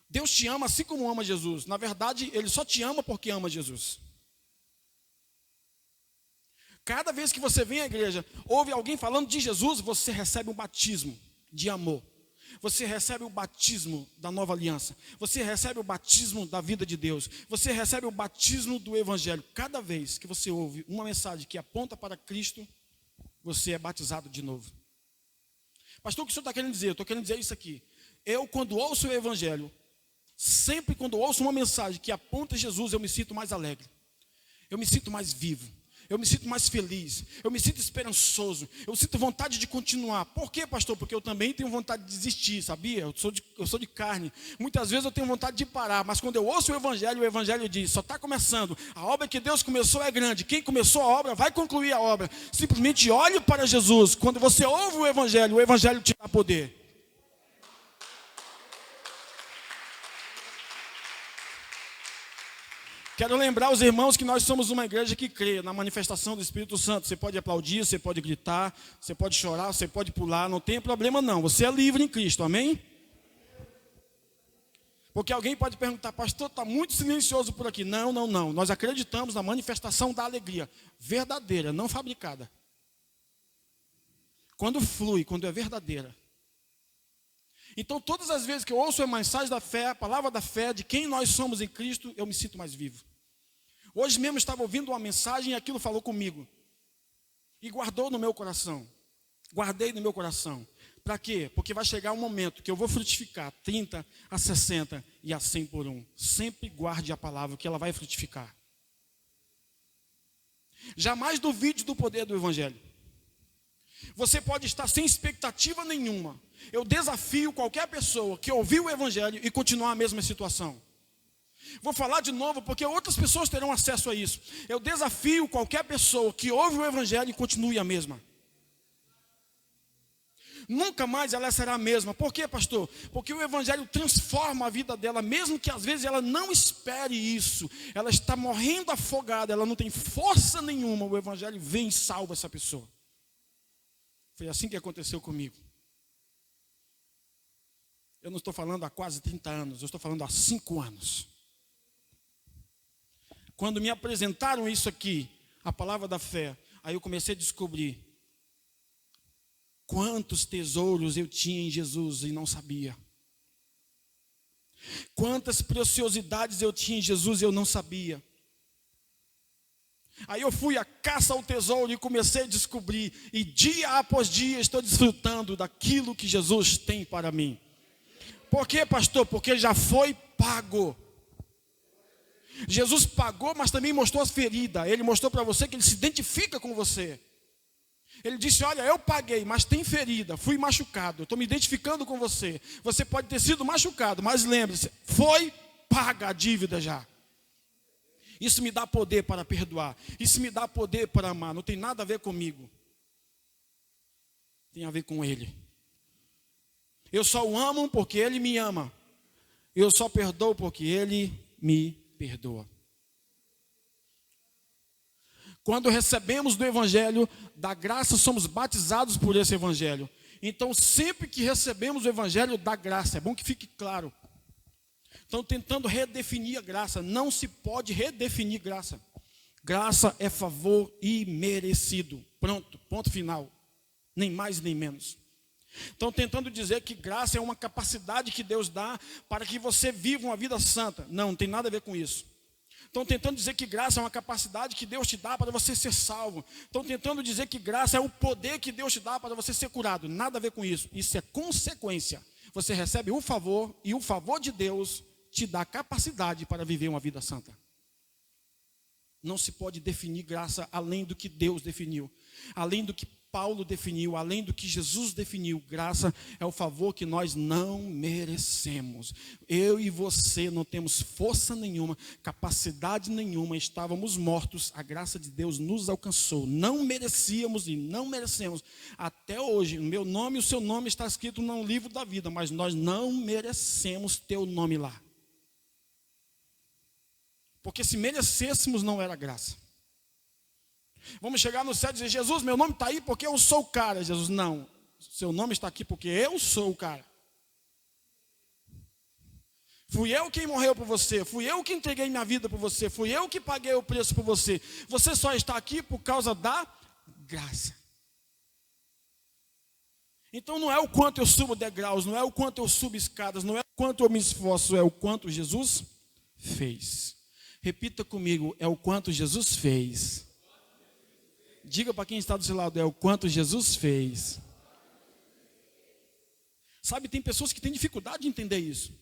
Deus te ama assim como ama Jesus. Na verdade, Ele só te ama porque ama Jesus. Cada vez que você vem à igreja, ouve alguém falando de Jesus, você recebe um batismo de amor. Você recebe o batismo da nova aliança. Você recebe o batismo da vida de Deus. Você recebe o batismo do Evangelho. Cada vez que você ouve uma mensagem que aponta para Cristo, você é batizado de novo. Pastor, o que o senhor está querendo dizer? Eu estou querendo dizer isso aqui. Eu, quando ouço o Evangelho, sempre quando ouço uma mensagem que aponta Jesus, eu me sinto mais alegre. eu me sinto mais vivo, eu me sinto mais feliz, eu me sinto esperançoso, eu sinto vontade de continuar. Por quê, pastor? Porque eu também tenho vontade de desistir, sabia? Eu sou de carne. Muitas vezes eu tenho vontade de parar, mas quando eu ouço o Evangelho diz, só está começando. A obra que Deus começou é grande. Quem começou a obra vai concluir a obra. Simplesmente olhe para Jesus. Quando você ouve o Evangelho te dá poder. Quero lembrar os irmãos que nós somos uma igreja que crê na manifestação do Espírito Santo. Você pode aplaudir, você pode gritar, você pode chorar, você pode pular, não tem problema não. Você é livre em Cristo, amém? Porque alguém pode perguntar, pastor, está muito silencioso por aqui. Não. Nós acreditamos na manifestação da alegria verdadeira, não fabricada. Quando flui, quando é verdadeira. Então, todas as vezes que eu ouço a mensagem da fé, a palavra da fé, de quem nós somos em Cristo, eu me sinto mais vivo. Hoje mesmo eu estava ouvindo uma mensagem e aquilo falou comigo. E guardou no meu coração. Guardei no meu coração. Para quê? Porque vai chegar um momento que eu vou frutificar 30, a 60 e a 100 por um. Sempre guarde a palavra que ela vai frutificar. Jamais duvide do poder do Evangelho. Você pode estar sem expectativa nenhuma. Eu desafio qualquer pessoa que ouviu o Evangelho e continuar a mesma situação. Vou falar de novo porque outras pessoas terão acesso a isso. Eu desafio qualquer pessoa que ouve o Evangelho e continue a mesma. Nunca mais ela será a mesma. Por quê, pastor? Porque o Evangelho transforma a vida dela, mesmo que às vezes ela não espere isso. Ela está morrendo afogada, ela não tem força nenhuma. O Evangelho vem e salva essa pessoa. Foi assim que aconteceu comigo. Eu não estou falando há quase 30 anos, eu estou falando há 5 anos. Quando me apresentaram isso aqui, a palavra da fé, aí eu comecei a descobrir quantos tesouros eu tinha em Jesus e não sabia. Quantas preciosidades eu tinha em Jesus e eu não sabia. Aí eu fui à caça ao tesouro e comecei a descobrir. E dia após dia estou desfrutando daquilo que Jesus tem para mim. Por quê, pastor? Porque já foi pago. Jesus pagou, mas também mostrou as feridas. Ele mostrou para você que ele se identifica com você. Ele disse, olha, eu paguei, mas tem ferida, fui machucado, eu estou me identificando com você. Você pode ter sido machucado, mas lembre-se, foi paga a dívida já. Isso me dá poder para perdoar. Isso me dá poder para amar. Não tem nada a ver comigo. Tem a ver com Ele. Eu só o amo porque Ele me ama. Eu só perdoo porque Ele me perdoa. Quando recebemos do Evangelho da graça, somos batizados por esse Evangelho. Então, sempre que recebemos o Evangelho da graça, é bom que fique claro. Estão tentando redefinir a graça. Não se pode redefinir graça. Graça é favor imerecido. Pronto, ponto final. Nem mais nem menos. Estão tentando dizer que graça é uma capacidade que Deus dá para que você viva uma vida santa. Não tem nada a ver com isso. Estão tentando dizer que graça é uma capacidade que Deus te dá para você ser salvo. Estão tentando dizer que graça é o poder que Deus te dá para você ser curado. Nada a ver com isso. Isso é consequência. Você recebe o favor e o favor de Deus te dá capacidade para viver uma vida santa. Não se pode definir graça além do que Deus definiu. Além do que Paulo definiu, além do que Jesus definiu. Graça é o favor que nós não merecemos. Eu e você não temos força nenhuma, capacidade nenhuma, estávamos mortos, a graça de Deus nos alcançou. Não merecíamos e não merecemos. Até hoje, o meu nome e o seu nome está escrito no livro da vida, mas nós não merecemos ter o nome lá. Porque se merecêssemos, não era graça. Vamos chegar no céu e dizer, Jesus, meu nome está aí porque eu sou o cara. Jesus, não, seu nome está aqui porque eu sou o cara. Fui eu quem morreu por você, fui eu que entreguei minha vida por você, fui eu que paguei o preço por você. Você só está aqui por causa da graça. Então não é o quanto eu subo degraus, não é o quanto eu subo escadas, não é o quanto eu me esforço, é o quanto Jesus fez. Repita comigo, é o quanto Jesus fez. Diga para quem está do seu lado, é o quanto Jesus fez. Sabe, tem pessoas que têm dificuldade de entender isso.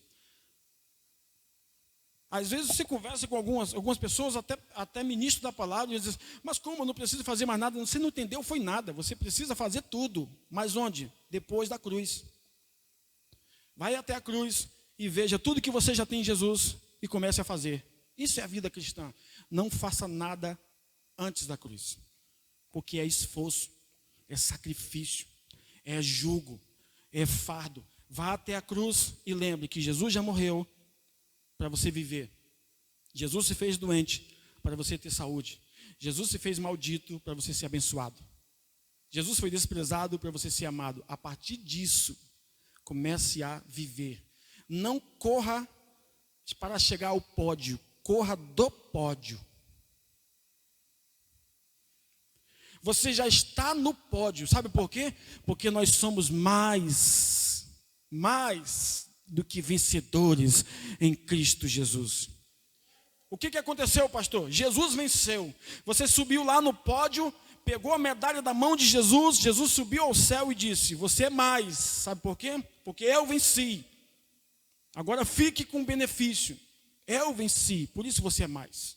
Às vezes você conversa com algumas pessoas, até ministro da palavra, e diz, mas como, eu não preciso fazer mais nada? Você não entendeu, foi nada. Você precisa fazer tudo. Mas onde? Depois da cruz. Vai até a cruz e veja tudo que você já tem em Jesus e comece a fazer. Isso é a vida cristã. Não faça nada antes da cruz. Porque é esforço, é sacrifício, é jugo, é fardo. Vá até a cruz e lembre que Jesus já morreu para você viver. Jesus se fez doente para você ter saúde. Jesus se fez maldito para você ser abençoado. Jesus foi desprezado para você ser amado. A partir disso, comece a viver. Não corra para chegar ao pódio, corra do pódio. Você já está no pódio, sabe por quê? Porque nós somos mais do que vencedores em Cristo Jesus. O que aconteceu, pastor? Jesus venceu. Você subiu lá no pódio, pegou a medalha da mão de Jesus, Jesus subiu ao céu e disse, você é mais. Sabe por quê? Porque eu venci. Agora fique com o benefício. Eu venci, por isso você é mais.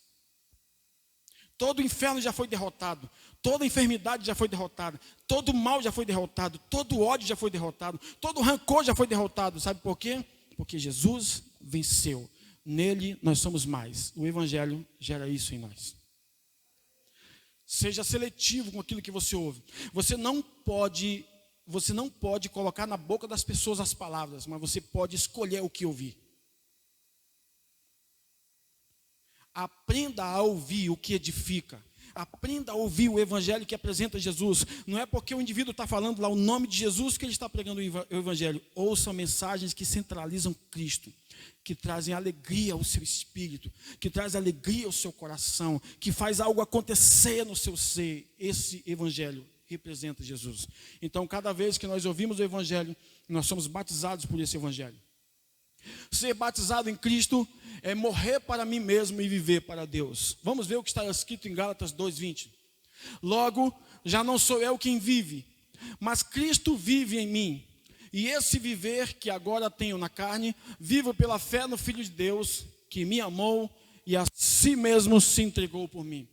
Todo o inferno já foi derrotado. Toda enfermidade já foi derrotada. Todo mal já foi derrotado. Todo ódio já foi derrotado. Todo rancor já foi derrotado. Sabe por quê? Porque Jesus venceu. Nele nós somos mais. O Evangelho gera isso em nós. Seja seletivo com aquilo que você ouve. Você não pode colocar na boca das pessoas as palavras, mas você pode escolher o que ouvir. Aprenda a ouvir o que edifica. Aprenda a ouvir o Evangelho que apresenta Jesus. Não é porque o indivíduo está falando lá o nome de Jesus que ele está pregando o Evangelho. Ouça mensagens que centralizam Cristo, que trazem alegria ao seu espírito, que traz alegria ao seu coração, que faz algo acontecer no seu ser. Esse Evangelho representa Jesus. Então, cada vez que nós ouvimos o Evangelho, nós somos batizados por esse Evangelho. Ser batizado em Cristo é morrer para mim mesmo e viver para Deus. Vamos ver o que está escrito em Gálatas 2:20. Logo, já não sou eu quem vive, mas Cristo vive em mim. E esse viver que agora tenho na carne, vivo pela fé no Filho de Deus, que me amou e a si mesmo se entregou por mim.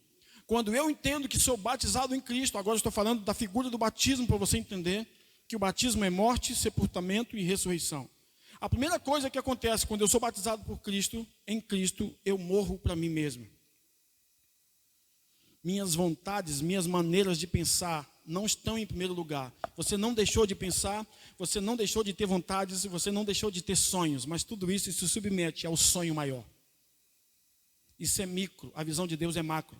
Quando eu entendo que sou batizado em Cristo, agora estou falando da figura do batismo para você entender que o batismo é morte, sepultamento e ressurreição. A primeira coisa que acontece quando eu sou batizado por Cristo, em Cristo, eu morro para mim mesmo. Minhas vontades, minhas maneiras de pensar não estão em primeiro lugar. Você não deixou de pensar, você não deixou de ter vontades, você não deixou de ter sonhos, mas tudo isso se submete ao sonho maior. Isso é micro, a visão de Deus é macro.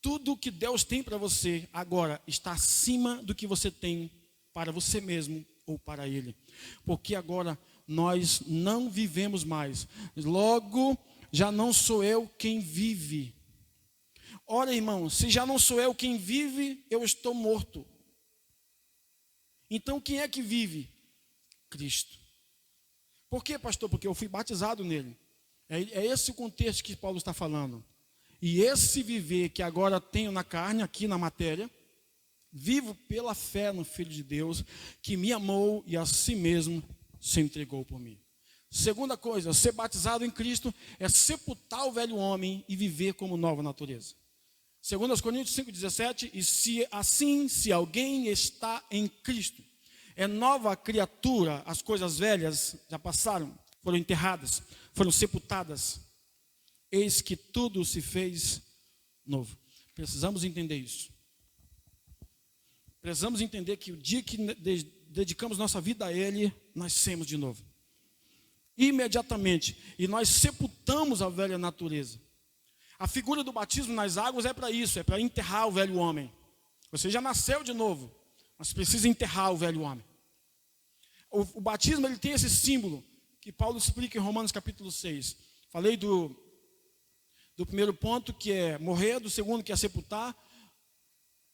Tudo que Deus tem para você agora está acima do que você tem para você mesmo ou para Ele. Porque agora nós não vivemos mais. Logo, já não sou eu quem vive. Ora, irmão, se já não sou eu quem vive, eu estou morto. Então, quem é que vive? Cristo. Por quê, pastor? Porque eu fui batizado nele. É esse o contexto que Paulo está falando. E esse viver que agora tenho na carne, aqui na matéria, vivo pela fé no Filho de Deus, que me amou e a si mesmo se entregou por mim. Segunda coisa, ser batizado em Cristo é sepultar o velho homem e viver como nova natureza. 2 Coríntios 5,17, e se alguém está em Cristo, é nova criatura, as coisas velhas já passaram, foram enterradas, foram sepultadas. Eis que tudo se fez novo. Precisamos entender isso. Precisamos entender que o dia que dedicamos nossa vida a Ele, nascemos de novo. Imediatamente. E nós sepultamos a velha natureza. A figura do batismo nas águas é para isso, é para enterrar o velho homem. Você já nasceu de novo, mas precisa enterrar o velho homem. O batismo ele tem esse símbolo que Paulo explica em Romanos capítulo 6. Falei do primeiro ponto, que é morrer, do segundo, que é sepultar,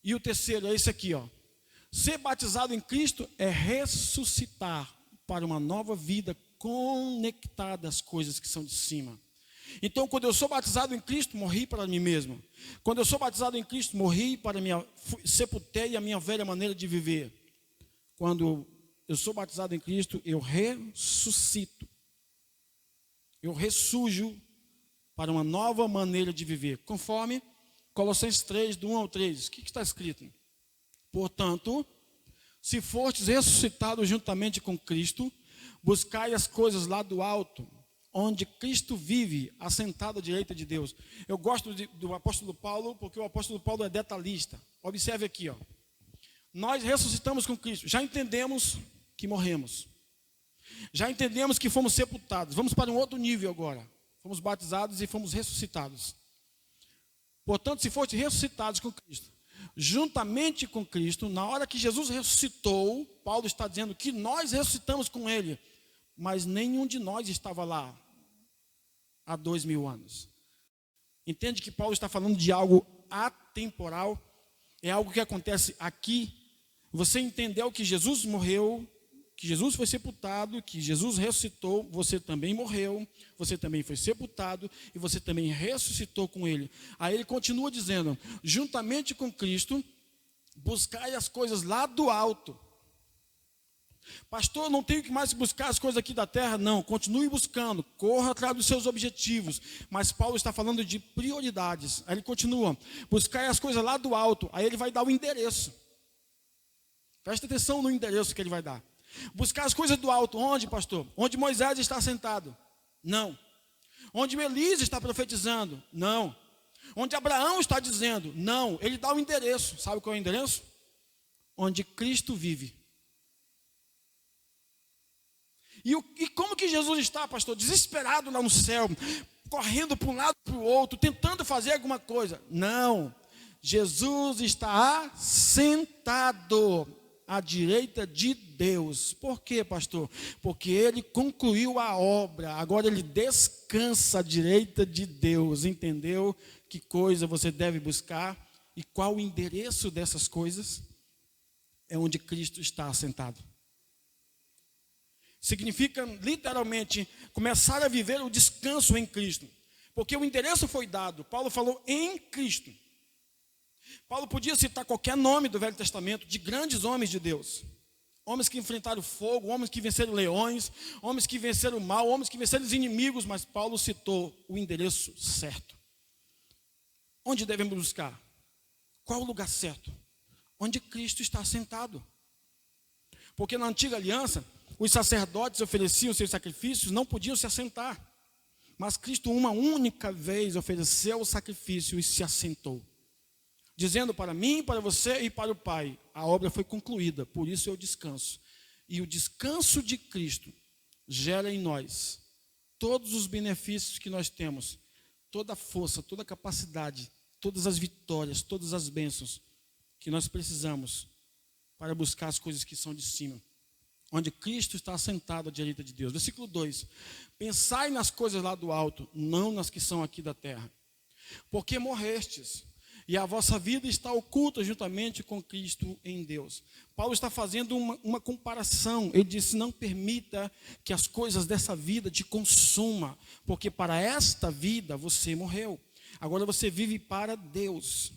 e o terceiro é esse aqui, ó. Ser batizado em Cristo é ressuscitar para uma nova vida conectada às coisas que são de cima. Então, quando eu sou batizado em Cristo, morri para mim mesmo. Quando eu sou batizado em Cristo, sepultei a minha velha maneira de viver. Quando eu sou batizado em Cristo, eu ressuscito. Eu ressurjo para uma nova maneira de viver, conforme Colossenses 3, do 1 ao 3. O que está escrito? Portanto, se fortes ressuscitados juntamente com Cristo, buscai as coisas lá do alto, onde Cristo vive, assentado à direita de Deus. Eu gosto do apóstolo Paulo, porque o apóstolo Paulo é detalhista. Observe aqui, ó. Nós ressuscitamos com Cristo. Já entendemos que morremos. Já entendemos que fomos sepultados. Vamos para um outro nível agora. Fomos batizados e fomos ressuscitados. Portanto, se fortes ressuscitados com Cristo, juntamente com Cristo, na hora que Jesus ressuscitou, Paulo está dizendo que nós ressuscitamos com Ele, mas nenhum de nós estava lá há 2000 anos. Entende que Paulo está falando de algo atemporal? É algo que acontece aqui. Você entendeu que Jesus morreu, que Jesus foi sepultado, que Jesus ressuscitou, você também morreu, você também foi sepultado e você também ressuscitou com Ele. Aí ele continua dizendo, juntamente com Cristo, buscai as coisas lá do alto. Pastor, não tenho que mais buscar as coisas aqui da terra? Não, continue buscando, corra atrás dos seus objetivos. Mas Paulo está falando de prioridades. Aí ele continua, buscai as coisas lá do alto. Aí ele vai dar o endereço. Presta atenção no endereço que ele vai dar. Buscar as coisas do alto, onde, pastor? Onde Moisés está sentado? Não. Onde Elias está profetizando? Não. Onde Abraão está dizendo? Não. Ele dá o endereço. Sabe qual é o endereço? Onde Cristo vive. E como que Jesus está, pastor? Desesperado lá no céu, correndo para um lado e para o outro, tentando fazer alguma coisa. Não. Jesus está assentado à direita de Deus. Por quê, pastor? Porque ele concluiu a obra. Agora ele descansa à direita de Deus. Entendeu que coisa você deve buscar? E qual o endereço dessas coisas? É onde Cristo está assentado. Significa literalmente começar a viver o descanso em Cristo. Porque o endereço foi dado. Paulo falou em Cristo. Paulo podia citar qualquer nome do Velho Testamento de grandes homens de Deus. Homens que enfrentaram fogo, homens que venceram leões, homens que venceram o mal, homens que venceram os inimigos. Mas Paulo citou o endereço certo. Onde devemos buscar? Qual o lugar certo? Onde Cristo está sentado. Porque na antiga aliança, os sacerdotes ofereciam seus sacrifícios, não podiam se assentar. Mas Cristo uma única vez ofereceu o sacrifício e se assentou. Dizendo para mim, para você e para o Pai, a obra foi concluída, por isso eu descanso. E o descanso de Cristo gera em nós todos os benefícios que nós temos, toda a força, toda a capacidade, todas as vitórias, todas as bênçãos que nós precisamos para buscar as coisas que são de cima. Onde Cristo está assentado à direita de Deus. Versículo 2. Pensai nas coisas lá do alto, não nas que são aqui da terra. Porque morrestes, e a vossa vida está oculta juntamente com Cristo em Deus. Paulo está fazendo uma comparação. Ele disse, não permita que as coisas dessa vida te consumam, porque para esta vida você morreu. Agora você vive para Deus.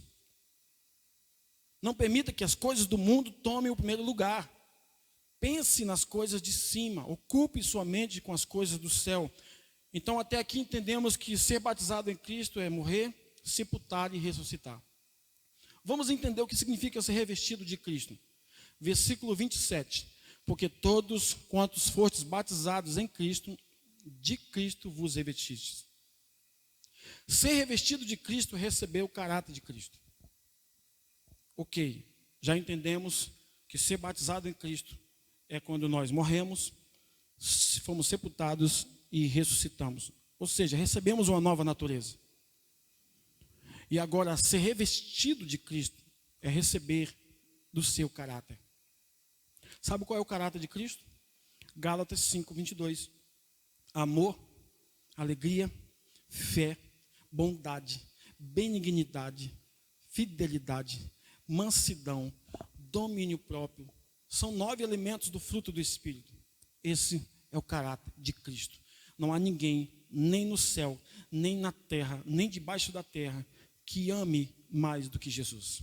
Não permita que as coisas do mundo tomem o primeiro lugar. Pense nas coisas de cima, ocupe sua mente com as coisas do céu. Então até aqui entendemos que ser batizado em Cristo é morrer, sepultar e ressuscitar. Vamos entender o que significa ser revestido de Cristo. Versículo 27. Porque todos quantos fortes batizados em Cristo, de Cristo vos revestistes. Ser revestido de Cristo é receber o caráter de Cristo. Ok, já entendemos que ser batizado em Cristo é quando nós morremos, fomos sepultados e ressuscitamos. Ou seja, recebemos uma nova natureza. E agora, ser revestido de Cristo é receber do seu caráter. Sabe qual é o caráter de Cristo? Gálatas 5, 22. Amor, alegria, fé, bondade, benignidade, fidelidade, mansidão, domínio próprio. São 9 elementos do fruto do Espírito. Esse é o caráter de Cristo. Não há ninguém, nem no céu, nem na terra, nem debaixo da terra, que ame mais do que Jesus.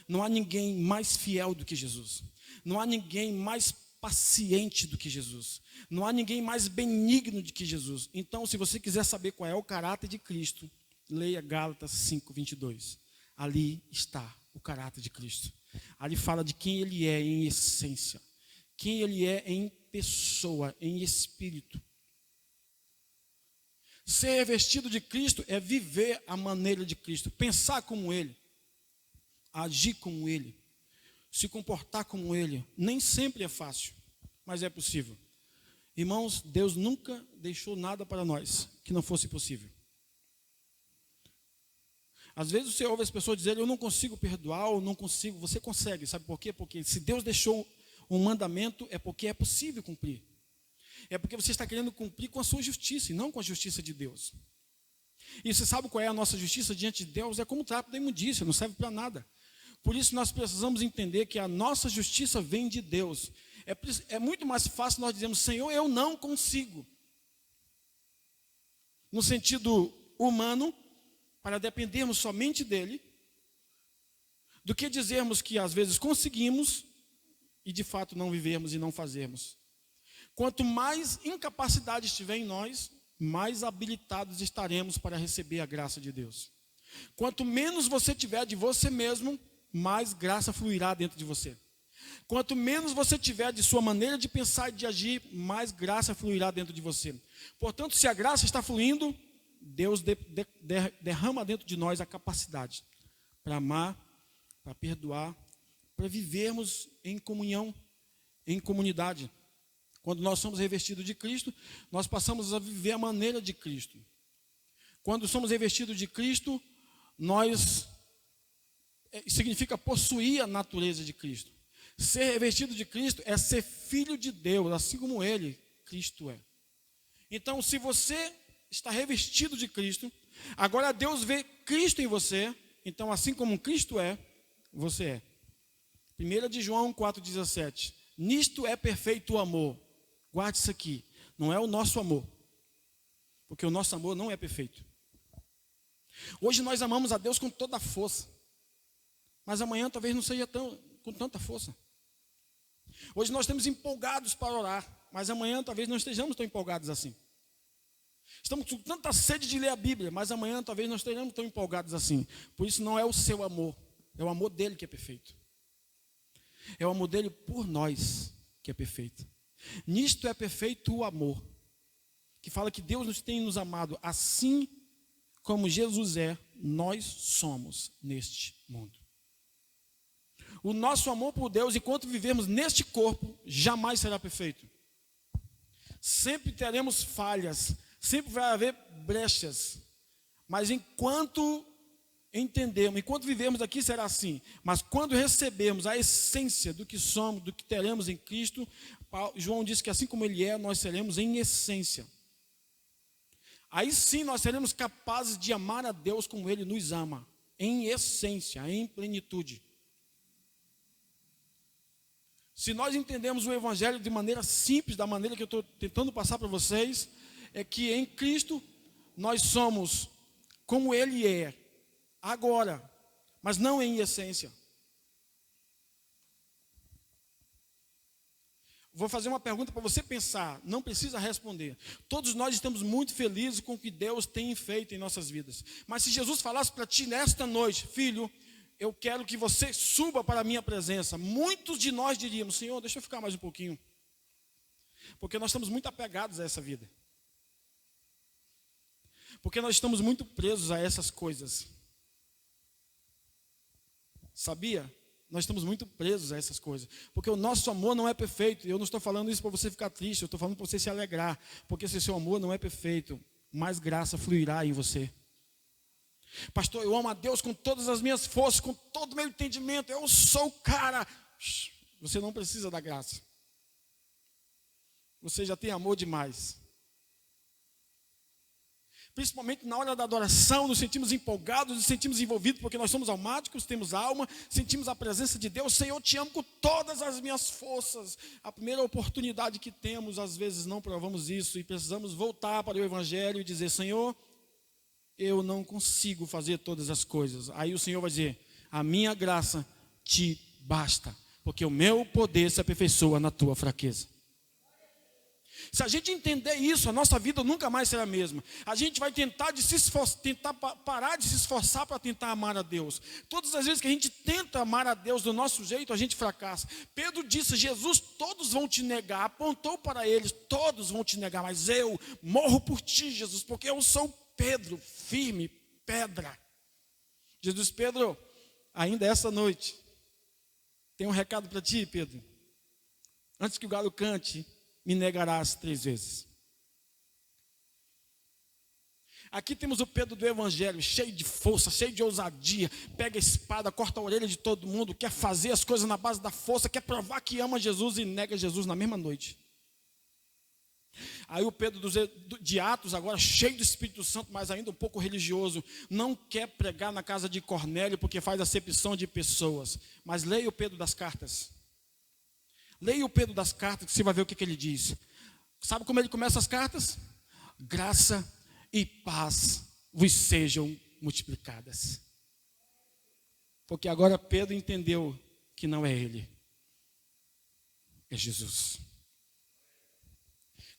Não há ninguém mais fiel do que Jesus. Não há ninguém mais paciente do que Jesus. Não há ninguém mais benigno do que Jesus. Então, se você quiser saber qual é o caráter de Cristo, leia Gálatas 5:22. Ali está o caráter de Cristo. Ali fala de quem Ele é em essência, quem Ele é em pessoa, em espírito. Ser revestido de Cristo é viver a maneira de Cristo, pensar como Ele, agir como Ele, se comportar como Ele. Nem sempre é fácil, mas é possível. Irmãos, Deus nunca deixou nada para nós que não fosse possível. Às vezes você ouve as pessoas dizerem, eu não consigo perdoar, ou não consigo. Você consegue, sabe por quê? Porque se Deus deixou um mandamento, é porque é possível cumprir. É porque você está querendo cumprir com a sua justiça, e não com a justiça de Deus. E você sabe qual é a nossa justiça diante de Deus? É como o trapo da imundícia, não serve para nada. Por isso nós precisamos entender que a nossa justiça vem de Deus. É muito mais fácil nós dizermos, Senhor, eu não consigo. No sentido humano, para dependermos somente dEle, do que dizermos que às vezes conseguimos e de fato não vivermos e não fazermos. Quanto mais incapacidade estiver em nós, mais habilitados estaremos para receber a graça de Deus. Quanto menos você tiver de você mesmo, mais graça fluirá dentro de você. Quanto menos você tiver de sua maneira de pensar e de agir, mais graça fluirá dentro de você. Portanto, se a graça está fluindo, Deus derrama dentro de nós a capacidade para amar, para perdoar, para vivermos em comunhão, em comunidade. Quando nós somos revestidos de Cristo, nós passamos a viver a maneira de Cristo. Quando somos revestidos de Cristo, significa possuir a natureza de Cristo. Ser revestido de Cristo é ser filho de Deus, assim como Ele, Cristo é. Então, se você está revestido de Cristo, agora Deus vê Cristo em você, então assim como Cristo é, você é. 1 de João 4,17. Nisto é perfeito o amor. Guarde isso aqui. Não é o nosso amor, porque o nosso amor não é perfeito. Hoje nós amamos a Deus com toda a força, mas amanhã talvez não seja com tanta força. Hoje nós estamos empolgados para orar, mas amanhã talvez não estejamos tão empolgados assim. Estamos com tanta sede de ler a Bíblia, mas amanhã talvez não estejamos tão empolgados assim. Por isso não é o seu amor, é o amor dele que é perfeito. É o amor dele por nós que é perfeito. Nisto é perfeito o amor, que fala que Deus nos tem nos amado assim como Jesus é, nós somos neste mundo. O nosso amor por Deus, enquanto vivermos neste corpo, jamais será perfeito. Sempre teremos falhas, sempre vai haver brechas, mas enquanto entendemos, enquanto vivemos aqui será assim, mas quando recebermos a essência do que somos, do que teremos em Cristo, João disse que assim como Ele é, nós seremos em essência. Aí sim nós seremos capazes de amar a Deus como Ele nos ama, em essência, em plenitude. Se nós entendemos o Evangelho de maneira simples, da maneira que eu estou tentando passar para vocês, é que em Cristo nós somos como Ele é, agora, mas não em essência. Vou fazer uma pergunta para você pensar, não precisa responder. Todos nós estamos muito felizes com o que Deus tem feito em nossas vidas. Mas se Jesus falasse para ti nesta noite, filho, eu quero que você suba para a minha presença. Muitos de nós diríamos, Senhor, deixa eu ficar mais um pouquinho. Porque nós estamos muito apegados a essa vida. Porque nós estamos muito presos a essas coisas. Sabia? Nós estamos muito presos a essas coisas. Porque o nosso amor não é perfeito. E eu não estou falando isso para você ficar triste. Eu estou falando para você se alegrar. Porque se seu amor não é perfeito, mais graça fluirá em você. Pastor, eu amo a Deus com todas as minhas forças, com todo o meu entendimento. Eu sou o cara. Você não precisa da graça. Você já tem amor demais. Principalmente na hora da adoração, nos sentimos empolgados, nos sentimos envolvidos, porque nós somos almáticos, temos alma, sentimos a presença de Deus. Senhor, eu te amo com todas as minhas forças. A primeira oportunidade que temos, às vezes não provamos isso e precisamos voltar para o Evangelho e dizer, Senhor, eu não consigo fazer todas as coisas. Aí o Senhor vai dizer, a minha graça te basta, porque o meu poder se aperfeiçoa na tua fraqueza. Se a gente entender isso, a nossa vida nunca mais será a mesma. A gente vai tentar parar de se esforçar para tentar amar a Deus. Todas as vezes que a gente tenta amar a Deus do nosso jeito, a gente fracassa. Pedro disse: Jesus, todos vão te negar. Apontou para eles: todos vão te negar, mas eu morro por ti, Jesus, porque eu sou Pedro, firme, pedra. Jesus: Pedro, ainda essa noite, tem um recado para ti, Pedro. Antes que o galo cante, me negarás 3 vezes. Aqui temos o Pedro do Evangelho, cheio de força, cheio de ousadia. Pega a espada, corta a orelha de todo mundo, quer fazer as coisas na base da força, quer provar que ama Jesus e nega Jesus na mesma noite. Aí o Pedro de Atos, agora cheio do Espírito Santo, mas ainda um pouco religioso, não quer pregar na casa de Cornélio porque faz acepção de pessoas. Mas leia o Pedro das cartas. Leia o Pedro das cartas, que você vai ver o que ele diz. Sabe como ele começa as cartas? Graça e paz vos sejam multiplicadas. Porque agora Pedro entendeu que não é ele, é Jesus.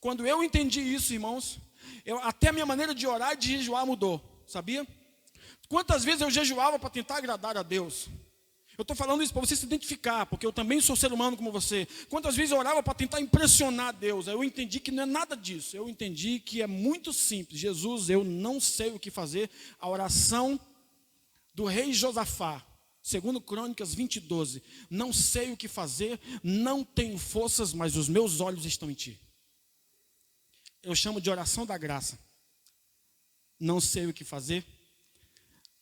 Quando eu entendi isso, irmãos, até a minha maneira de orar e de jejuar mudou, sabia? Quantas vezes eu jejuava para tentar agradar a Deus? Eu estou falando isso para você se identificar, porque eu também sou ser humano como você. Quantas vezes eu orava para tentar impressionar Deus? Eu entendi que não é nada disso. Eu entendi que é muito simples. Jesus, eu não sei o que fazer. A oração do rei Josafá, segundo Crônicas 20:12. Não sei o que fazer, não tenho forças, mas os meus olhos estão em ti. Eu chamo de oração da graça. Não sei o que fazer,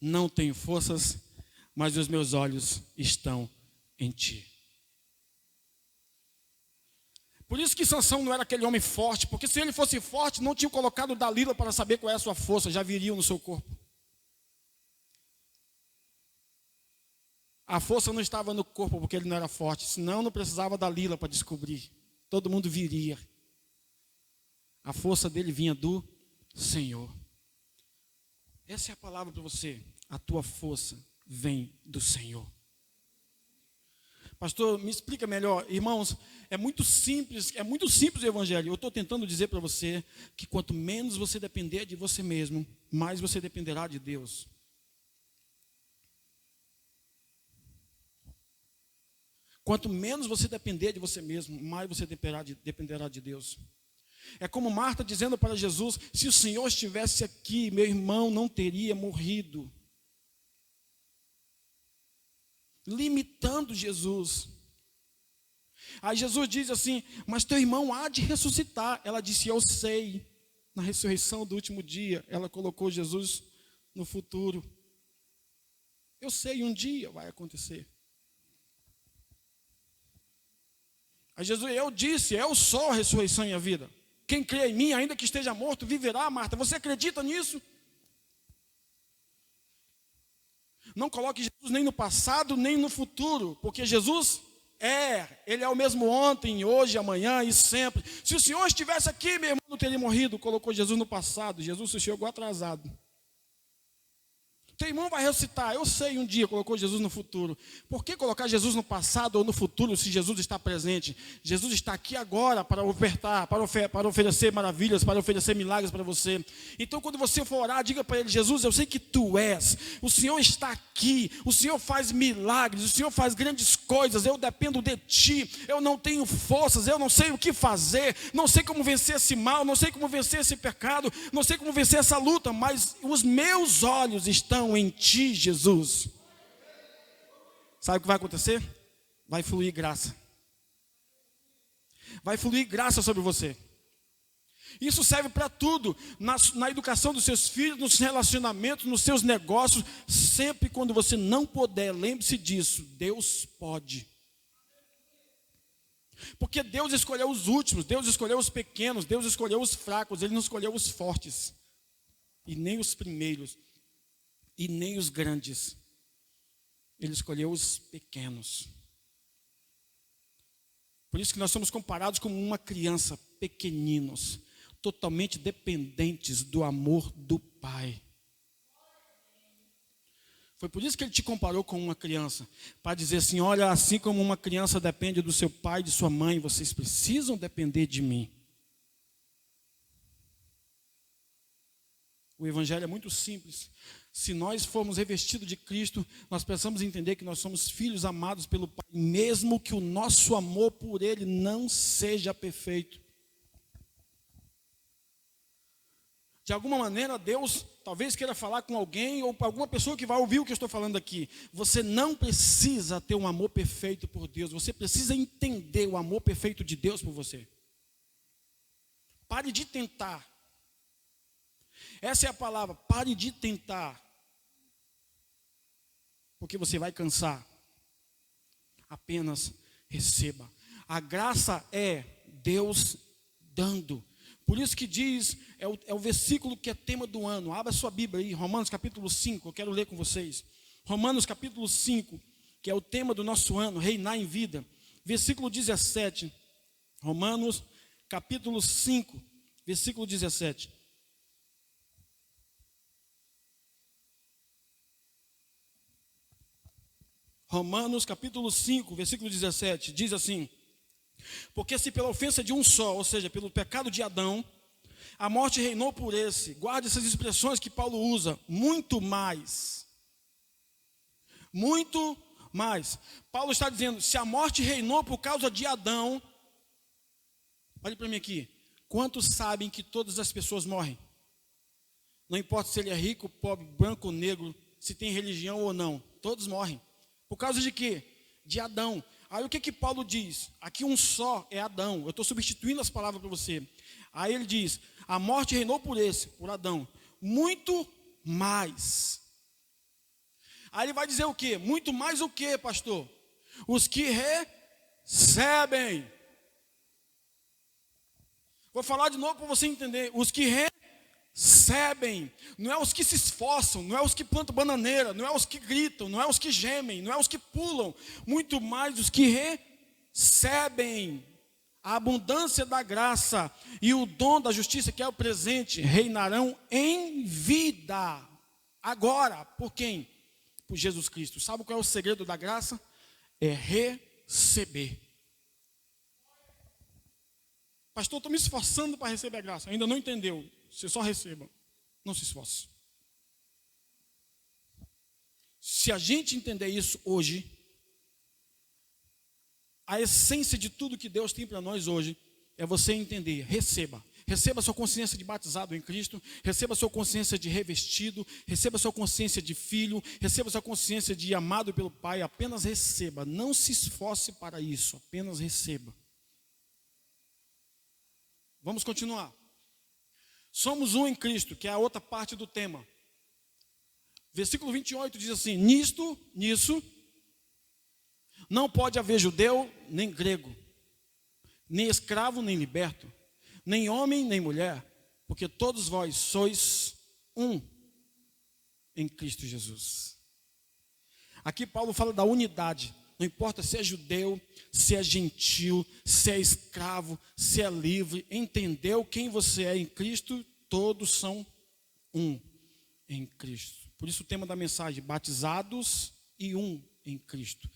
não tenho forças, mas os meus olhos estão em ti. Por isso que Sansão não era aquele homem forte, porque se ele fosse forte, não tinha colocado Dalila para saber qual é a sua força, já viriam no seu corpo. A força não estava no corpo porque ele não era forte, senão não precisava Dalila para descobrir. Todo mundo viria. A força dele vinha do Senhor. Essa é a palavra para você. A tua força vem do Senhor. Pastor, me explica melhor. Irmãos, é muito simples o Evangelho. Eu estou tentando dizer para você que quanto menos você depender de você mesmo, mais você dependerá de Deus. Quanto menos você depender de você mesmo, mais você dependerá de Deus. É como Marta dizendo para Jesus: se o Senhor estivesse aqui, meu irmão não teria morrido. Limitando Jesus. Aí Jesus diz assim: mas teu irmão há de ressuscitar. Ela disse: eu sei. Na ressurreição do último dia, ela colocou Jesus no futuro. Eu sei, um dia vai acontecer. Aí Jesus: eu disse, eu sou a ressurreição e a vida. Quem crê em mim, ainda que esteja morto, viverá. Marta, você acredita nisso? Não coloque Jesus nem no passado, nem no futuro, porque Jesus Ele é o mesmo ontem, hoje, amanhã e sempre. Se o Senhor estivesse aqui, meu irmão não teria morrido. Colocou Jesus no passado, Jesus se chegou atrasado. Teu irmão vai ressuscitar, eu sei, um dia colocou Jesus no futuro. Por que colocar Jesus no passado ou no futuro se Jesus está presente? Jesus está aqui agora para ofertar, para oferecer maravilhas, para oferecer milagres para você. Então quando você for orar, diga para ele: Jesus, eu sei que tu és, o Senhor está aqui, o Senhor faz milagres, o Senhor faz grandes coisas, eu dependo de ti, eu não tenho forças, eu não sei o que fazer, não sei como vencer esse mal, não sei como vencer esse pecado, não sei como vencer essa luta, mas os meus olhos estão em ti, Jesus. Sabe o que vai acontecer? Vai fluir graça. Vai fluir graça sobre você. Isso serve para tudo, na educação dos seus filhos, nos relacionamentos, nos seus negócios. Sempre quando você não puder, lembre-se disso: Deus pode. Porque Deus escolheu os últimos, Deus escolheu os pequenos, Deus escolheu os fracos, Ele não escolheu os fortes, e nem os primeiros, e nem os grandes. Ele escolheu os pequenos. Por isso que nós somos comparados como uma criança, pequeninos, totalmente dependentes do amor do Pai. Foi por isso que ele te comparou com uma criança, para dizer assim, olha, assim como uma criança depende do seu pai e de sua mãe, vocês precisam depender de mim. O evangelho é muito simples. Se nós formos revestidos de Cristo, nós precisamos entender que nós somos filhos amados pelo Pai, mesmo que o nosso amor por Ele não seja perfeito. De alguma maneira, Deus talvez queira falar com alguém ou com alguma pessoa que vai ouvir o que eu estou falando aqui. Você não precisa ter um amor perfeito por Deus. Você precisa entender o amor perfeito de Deus por você. Pare de tentar. Essa é a palavra. Pare de tentar. Porque você vai cansar. Apenas receba. A graça é Deus dando. Por isso que diz, é o versículo que é tema do ano. Abra sua Bíblia aí, Romanos capítulo 5, eu quero ler com vocês. Romanos capítulo 5, que é o tema do nosso ano, reinar em vida. Versículo 17. Romanos capítulo 5, versículo 17. Romanos capítulo 5, versículo 17, diz assim: porque se pela ofensa de um só, ou seja, pelo pecado de Adão, a morte reinou por esse. Guarde essas expressões que Paulo usa. Muito mais. Muito mais. Paulo está dizendo, se a morte reinou por causa de Adão, olhe para mim aqui. Quantos sabem que todas as pessoas morrem? Não importa se ele é rico, pobre, branco ou negro, se tem religião ou não. Todos morrem. Por causa de quê? De Adão. Aí o que Paulo diz? Aqui um só é Adão. Eu estou substituindo as palavras para você. Aí ele diz, a morte reinou por esse, por Adão. Muito mais. Aí ele vai dizer o quê? Muito mais o quê, pastor? Os que recebem. Vou falar de novo para você entender. Os que recebem. Não é os que se esforçam, não é os que plantam bananeira, não é os que gritam, não é os que gemem, não é os que pulam. Muito mais os que recebem. A abundância da graça e o dom da justiça, que é o presente, reinarão em vida. Agora, por quem? Por Jesus Cristo. Sabe qual é o segredo da graça? É receber. Pastor, estou me esforçando para receber a graça. Ainda não entendeu. Você só receba. Não se esforce. Se a gente entender isso hoje, a essência de tudo que Deus tem para nós hoje é você entender, receba. Receba a sua consciência de batizado em Cristo, receba a sua consciência de revestido, receba a sua consciência de filho, receba a sua consciência de amado pelo Pai, apenas receba. Não se esforce para isso, apenas receba. Vamos continuar. Somos um em Cristo, que é a outra parte do tema. Versículo 28 diz assim, nisso, não pode haver judeu, nem grego, nem escravo, nem liberto, nem homem, nem mulher, porque todos vós sois um em Cristo Jesus. Aqui Paulo fala da unidade. Não importa se é judeu, se é gentil, se é escravo, se é livre. Entendeu quem você é em Cristo? Todos são um em Cristo. Por isso o tema da mensagem, batizados e um em Cristo.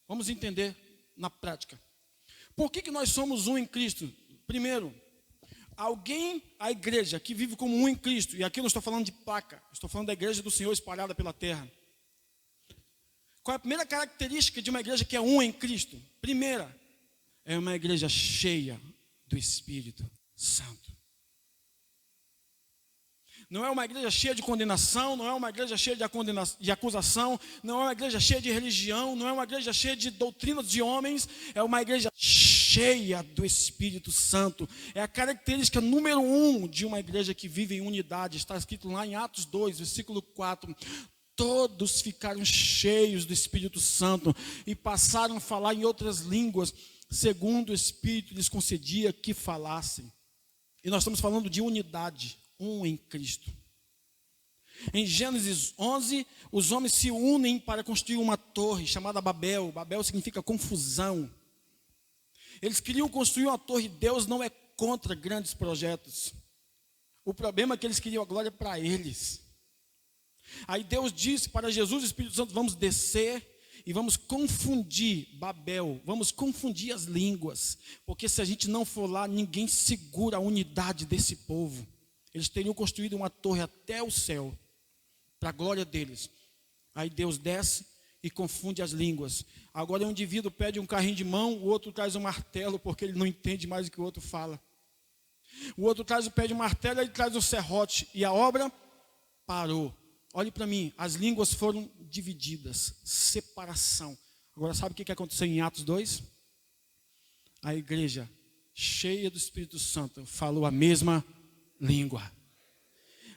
Vamos entender na prática. Por que nós somos um em Cristo? Primeiro, a igreja que vive como um em Cristo, e aqui eu não estou falando de placa, estou falando da igreja do Senhor espalhada pela terra. Qual é a primeira característica de uma igreja que é um em Cristo? Primeira, é uma igreja cheia do Espírito Santo. Não é uma igreja cheia de condenação, não é uma igreja cheia de acusação, não é uma igreja cheia de religião, não é uma igreja cheia de doutrinas de homens, é uma igreja cheia do Espírito Santo. É a característica número 1 de uma igreja que vive em unidade. Está escrito lá em Atos 2, versículo 4. Todos ficaram cheios do Espírito Santo e passaram a falar em outras línguas, segundo o Espírito lhes concedia que falassem. E nós estamos falando de unidade, um em Cristo. Em Gênesis 11, os homens se unem para construir uma torre chamada Babel. Babel significa confusão. Eles queriam construir uma torre. Deus não é contra grandes projetos. O problema é que eles queriam a glória para eles. Aí Deus disse para Jesus e Espírito Santo: vamos descer e vamos confundir Babel, vamos confundir as línguas, porque se a gente não for lá, ninguém segura a unidade desse povo. Eles teriam construído uma torre até o céu, para a glória deles. Aí Deus desce e confunde as línguas. Agora um indivíduo pede um carrinho de mão, o outro traz um martelo, porque ele não entende mais o que o outro fala. O outro pede um martelo, ele traz um serrote, e a obra parou. Olhe para mim, as línguas foram divididas, separação. Agora sabe o que aconteceu em Atos 2? A igreja, cheia do Espírito Santo, falou a mesma língua.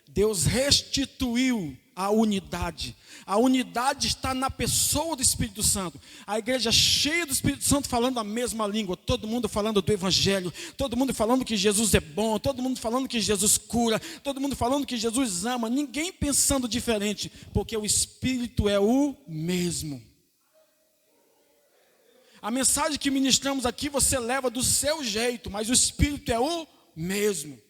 Deus restituiu a unidade. A unidade está na pessoa do Espírito Santo. A igreja cheia do Espírito Santo falando a mesma língua. Todo mundo falando do Evangelho. Todo mundo falando que Jesus é bom. Todo mundo falando que Jesus cura. Todo mundo falando que Jesus ama. Ninguém pensando diferente. Porque o Espírito é o mesmo. A mensagem que ministramos aqui você leva do seu jeito. Mas o Espírito é o mesmo.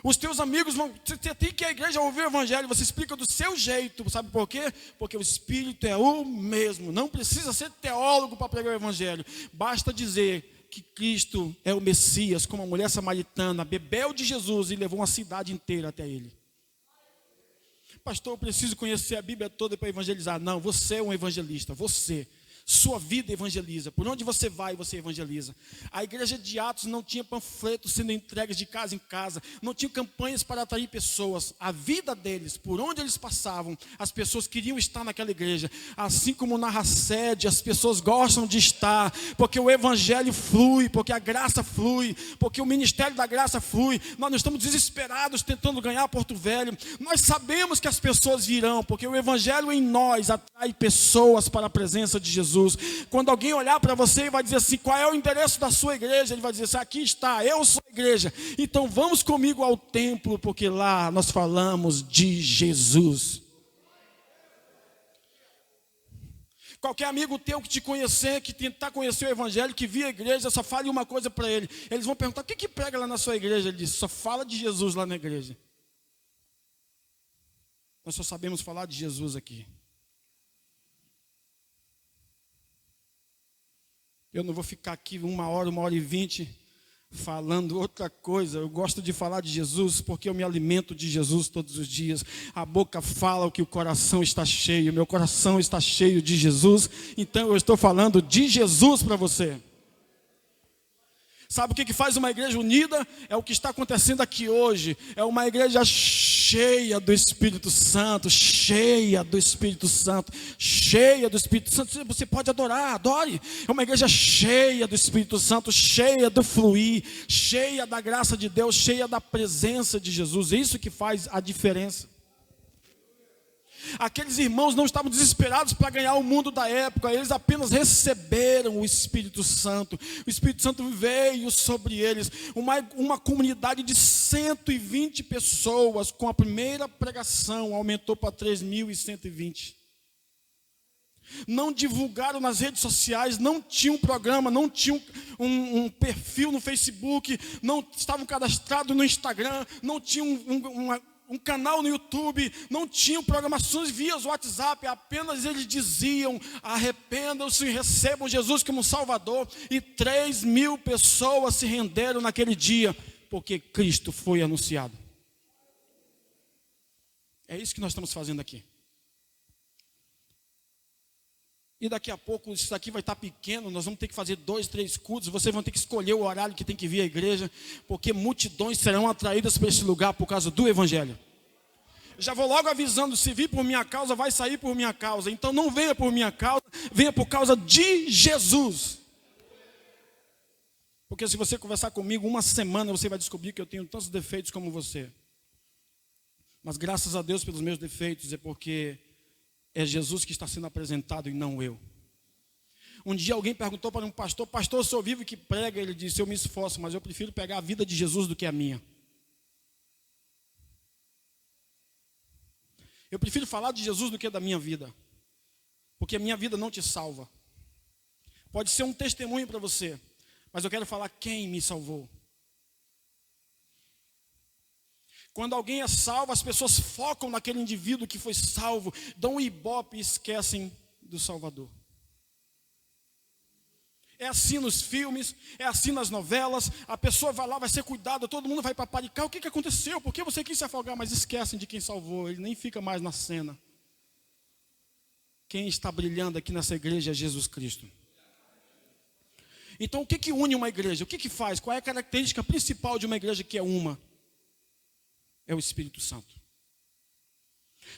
Os teus amigos vão, você tem que ir à igreja ouvir o Evangelho, você explica do seu jeito, sabe por quê? Porque o Espírito é o mesmo, não precisa ser teólogo para pregar o Evangelho, basta dizer que Cristo é o Messias, como a mulher samaritana, bebeu de Jesus e levou uma cidade inteira até ele. Pastor, eu preciso conhecer a Bíblia toda para evangelizar. Não, você é um evangelista, você. Sua vida evangeliza. Por onde você vai, você evangeliza. A igreja de Atos não tinha panfletos sendo entregues de casa em casa. Não tinha campanhas para atrair pessoas. A vida deles, por onde eles passavam, as pessoas queriam estar naquela igreja. Assim como na sede, as pessoas gostam de estar. Porque o evangelho flui, porque a graça flui, porque o ministério da graça flui. Nós não estamos desesperados tentando ganhar Porto Velho. Nós sabemos que as pessoas virão, porque o evangelho em nós atrai pessoas para a presença de Jesus. Quando alguém olhar para você e vai dizer assim: qual é o endereço da sua igreja? Ele vai dizer assim: aqui está, eu sou a igreja. Então vamos comigo ao templo, porque lá nós falamos de Jesus. Qualquer amigo teu que te conhecer, que tentar conhecer o evangelho, que via a igreja, só fale uma coisa para ele. Eles vão perguntar: o que prega lá na sua igreja? Ele diz: só fala de Jesus lá na igreja. Nós só sabemos falar de Jesus aqui. Eu não vou ficar aqui 1h, 1h20 falando outra coisa. Eu gosto de falar de Jesus porque eu me alimento de Jesus todos os dias. A boca fala o que o coração está cheio. Meu coração está cheio de Jesus. Então eu estou falando de Jesus para você. Sabe o que faz uma igreja unida? É o que está acontecendo aqui hoje. É uma igreja cheia do Espírito Santo, cheia do Espírito Santo, cheia do Espírito Santo. Você pode adorar, adore. É uma igreja cheia do Espírito Santo, cheia do fluir, cheia da graça de Deus, cheia da presença de Jesus. É isso que faz a diferença. Aqueles irmãos não estavam desesperados para ganhar o mundo da época. Eles apenas receberam o Espírito Santo. O Espírito Santo veio sobre eles. Uma comunidade de 120 pessoas. Com a primeira pregação aumentou para 3.120. Não divulgaram nas redes sociais. Não tinham programa. Não tinham um perfil no Facebook. Não estavam cadastrados no Instagram. Não tinham um canal no YouTube, não tinham programações via WhatsApp, apenas eles diziam: arrependam-se e recebam Jesus como Salvador. E 3.000 pessoas se renderam naquele dia, porque Cristo foi anunciado. É isso que nós estamos fazendo aqui. E daqui a pouco isso aqui vai estar pequeno, nós vamos ter que fazer 2, 3 cultos, vocês vão ter que escolher o horário que tem que vir à igreja, porque multidões serão atraídas para esse lugar por causa do Evangelho. Já vou logo avisando: se vir por minha causa, vai sair por minha causa. Então não venha por minha causa, venha por causa de Jesus. Porque se você conversar comigo uma semana, você vai descobrir que eu tenho tantos defeitos como você. Mas graças a Deus pelos meus defeitos, é porque é Jesus que está sendo apresentado e não eu. Um dia alguém perguntou para um pastor: pastor, eu sou vivo e que prega? Ele disse: eu me esforço, mas eu prefiro pegar a vida de Jesus do que a minha. Eu prefiro falar de Jesus do que da minha vida. Porque a minha vida não te salva. Pode ser um testemunho para você, mas eu quero falar quem me salvou. Quando alguém é salvo, as pessoas focam naquele indivíduo que foi salvo, dão um ibope e esquecem do Salvador. É assim nos filmes, é assim nas novelas. A pessoa vai lá, vai ser cuidada, todo mundo vai paparicar. O que aconteceu? Por que você quis se afogar? Mas esquecem de quem salvou, ele nem fica mais na cena. Quem está brilhando aqui nessa igreja é Jesus Cristo. Então o que une uma igreja? O que faz? Qual é a característica principal de uma igreja que é uma? É o Espírito Santo.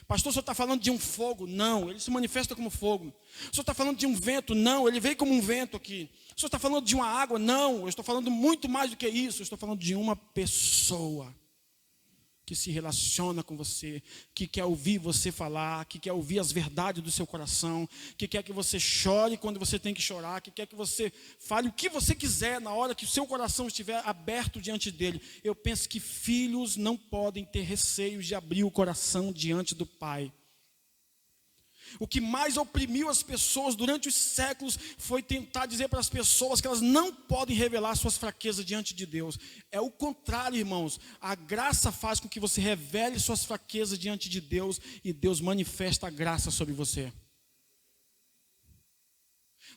Pastor, o senhor está falando de um fogo? Não, ele se manifesta como fogo. O senhor está falando de um vento? Não, ele veio como um vento aqui. O senhor está falando de uma água? Não, eu estou falando muito mais do que isso. Eu estou falando de uma pessoa que se relaciona com você, que quer ouvir você falar, que quer ouvir as verdades do seu coração, que quer que você chore quando você tem que chorar, que quer que você fale o que você quiser na hora que o seu coração estiver aberto diante dele. Eu penso que filhos não podem ter receios de abrir o coração diante do Pai. O que mais oprimiu as pessoas durante os séculos foi tentar dizer para as pessoas que elas não podem revelar suas fraquezas diante de Deus. É o contrário, irmãos. A graça faz com que você revele suas fraquezas diante de Deus e Deus manifesta a graça sobre você.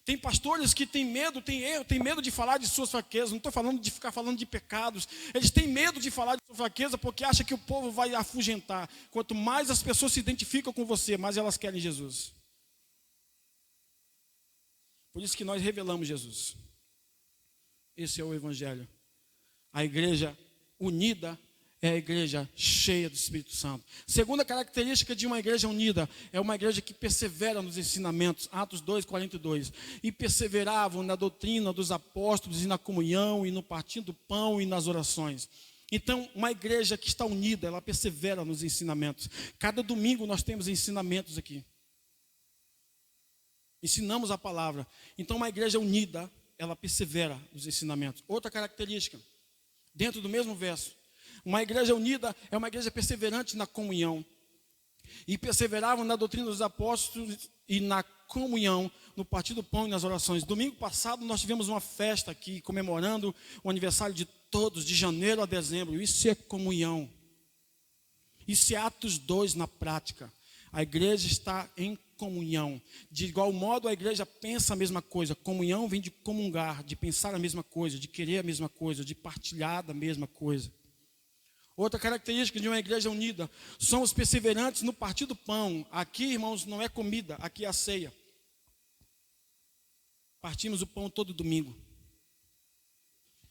Tem pastores que têm medo, têm erro, têm medo de falar de suas fraquezas. Não estou falando de ficar falando de pecados. Eles têm medo de falar de sua fraqueza porque acham que o povo vai afugentar. Quanto mais as pessoas se identificam com você, mais elas querem Jesus. Por isso que nós revelamos Jesus. Esse é o Evangelho. A igreja unida é a igreja cheia do Espírito Santo. Segunda característica de uma igreja unida é uma igreja que persevera nos ensinamentos. Atos 2:42. E perseveravam na doutrina dos apóstolos e na comunhão e no partir do pão e nas orações. Então, uma igreja que está unida, ela persevera nos ensinamentos. Cada domingo nós temos ensinamentos aqui. Ensinamos a palavra. Então, uma igreja unida, ela persevera nos ensinamentos. Outra característica, dentro do mesmo verso. Uma igreja unida é uma igreja perseverante na comunhão. E perseveravam na doutrina dos apóstolos e na comunhão, no partir do pão e nas orações. Domingo passado nós tivemos uma festa aqui, comemorando o aniversário de todos, de janeiro a dezembro. Isso é comunhão. Isso é Atos 2 na prática. A igreja está em comunhão. De igual modo, a igreja pensa a mesma coisa. Comunhão vem de comungar, de pensar a mesma coisa, de querer a mesma coisa, de partilhar da mesma coisa. Outra característica de uma igreja unida, somos perseverantes no partir do pão. Aqui, irmãos, não é comida, aqui é a ceia. Partimos o pão todo domingo.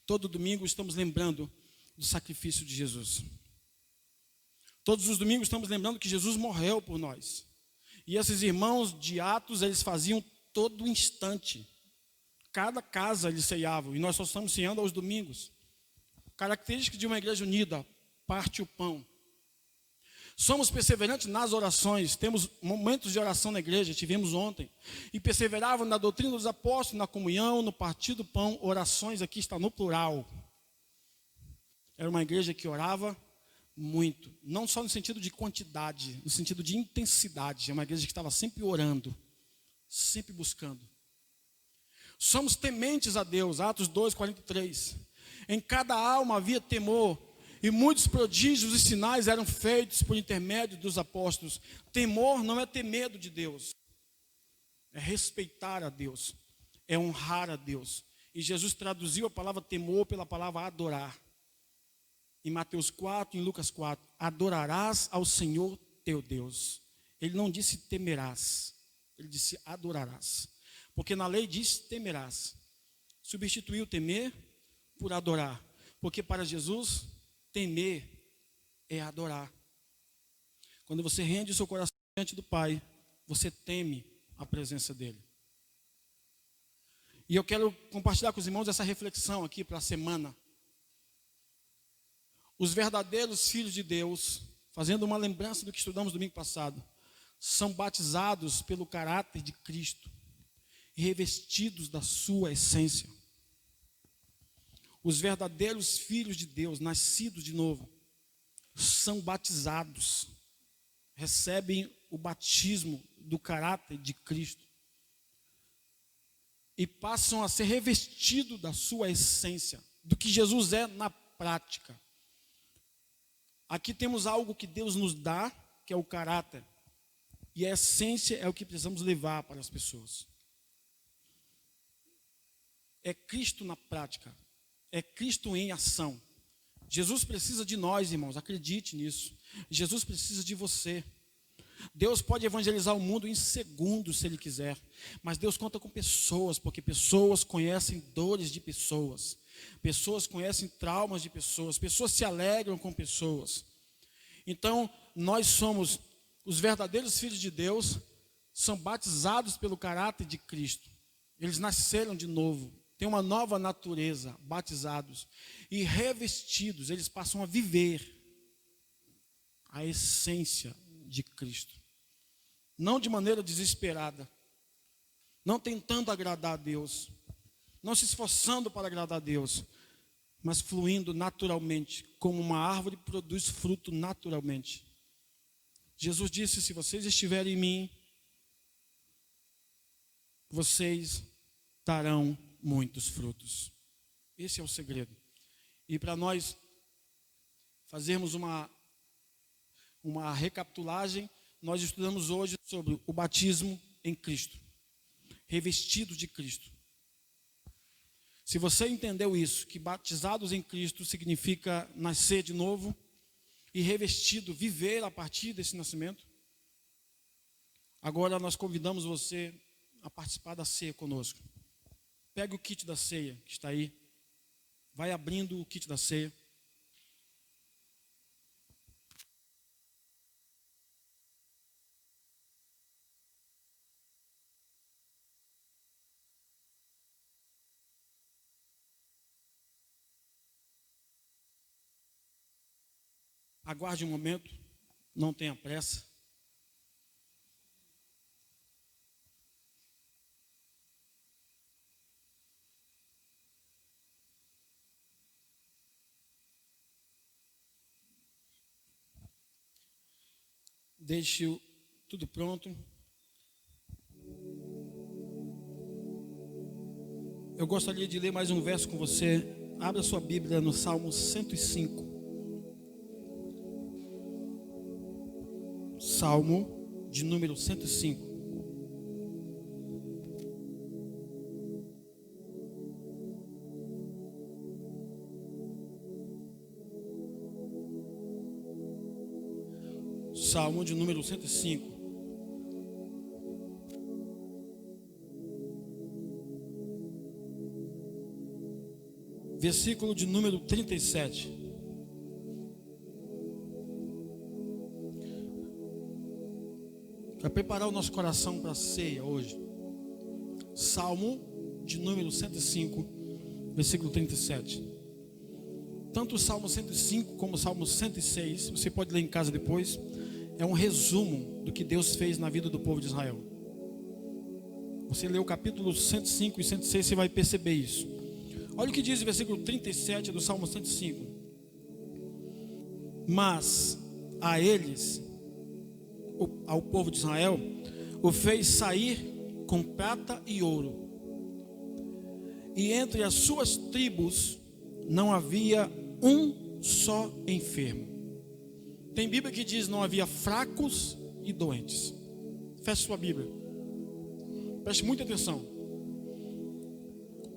Todo domingo estamos lembrando do sacrifício de Jesus. Todos os domingos estamos lembrando que Jesus morreu por nós. E esses irmãos de Atos, eles faziam todo instante. Cada casa eles ceiavam, e nós só estamos ceando aos domingos. Característica de uma igreja unida, parte o pão. Somos perseverantes nas orações. Temos momentos de oração na igreja, tivemos ontem. E perseveravam na doutrina dos apóstolos, na comunhão, no partir do pão. Orações aqui está no plural. Era uma igreja que orava muito. Não só no sentido de quantidade, no sentido de intensidade. É uma igreja que estava sempre orando, sempre buscando. Somos tementes a Deus. Atos 2:43. Em cada alma havia temor. E muitos prodígios e sinais eram feitos por intermédio dos apóstolos. Temor não é ter medo de Deus. É respeitar a Deus. É honrar a Deus. E Jesus traduziu a palavra temor pela palavra adorar. Em Mateus 4, em Lucas 4. Adorarás ao Senhor teu Deus. Ele não disse temerás. Ele disse adorarás. Porque na lei diz temerás. Substituiu temer por adorar. Porque para Jesus, temer é adorar. Quando você rende o seu coração diante do Pai, você teme a presença dEle. E eu quero compartilhar com os irmãos essa reflexão aqui para a semana. Os verdadeiros filhos de Deus, fazendo uma lembrança do que estudamos domingo passado, são batizados pelo caráter de Cristo e revestidos da sua essência. Os verdadeiros filhos de Deus, nascidos de novo, são batizados, recebem o batismo do caráter de Cristo e passam a ser revestidos da sua essência, do que Jesus é na prática. Aqui temos algo que Deus nos dá, que é o caráter. E a essência é o que precisamos levar para as pessoas. É Cristo na prática. É Cristo em ação. Jesus precisa de nós, irmãos, acredite nisso. Jesus precisa de você. Deus pode evangelizar o mundo em segundos, se Ele quiser. Mas Deus conta com pessoas, porque pessoas conhecem dores de pessoas. Pessoas conhecem traumas de pessoas. Pessoas se alegram com pessoas. Então, nós somos os verdadeiros filhos de Deus, são batizados pelo caráter de Cristo. Eles nasceram de novo. Tem uma nova natureza, batizados e revestidos, eles passam a viver a essência de Cristo. Não de maneira desesperada, não tentando agradar a Deus, não se esforçando para agradar a Deus, mas fluindo naturalmente, como uma árvore produz fruto naturalmente. Jesus disse: se vocês estiverem em mim, vocês darão muitos frutos. Esse é o segredo. E para nós fazermos uma recapitulagem, nós estudamos hoje sobre o batismo em Cristo, revestido de Cristo. Se você entendeu isso, que batizados em Cristo significa nascer de novo e revestido, viver a partir desse nascimento, agora nós convidamos você a participar da ceia conosco. Pegue o kit da ceia que está aí. Vai abrindo o kit da ceia. Aguarde um momento, não tenha pressa. Deixe tudo pronto. Eu gostaria de ler mais um verso com você. Abra sua Bíblia no Salmo 105. Salmo de número 105. Salmo de número 105. Versículo de número 37. Para preparar o nosso coração para a ceia hoje. Salmo de número 105, versículo 37. Tanto o Salmo 105 como o Salmo 106, você pode ler em casa depois, é um resumo do que Deus fez na vida do povo de Israel. Você lê o capítulo 105 e 106, você vai perceber isso. Olha o que diz o versículo 37 do Salmo 105. Mas a eles, ao povo de Israel, o fez sair com prata e ouro. E entre as suas tribos não havia um só enfermo. Tem Bíblia que diz não havia fracos e doentes. Feche sua Bíblia. Preste muita atenção.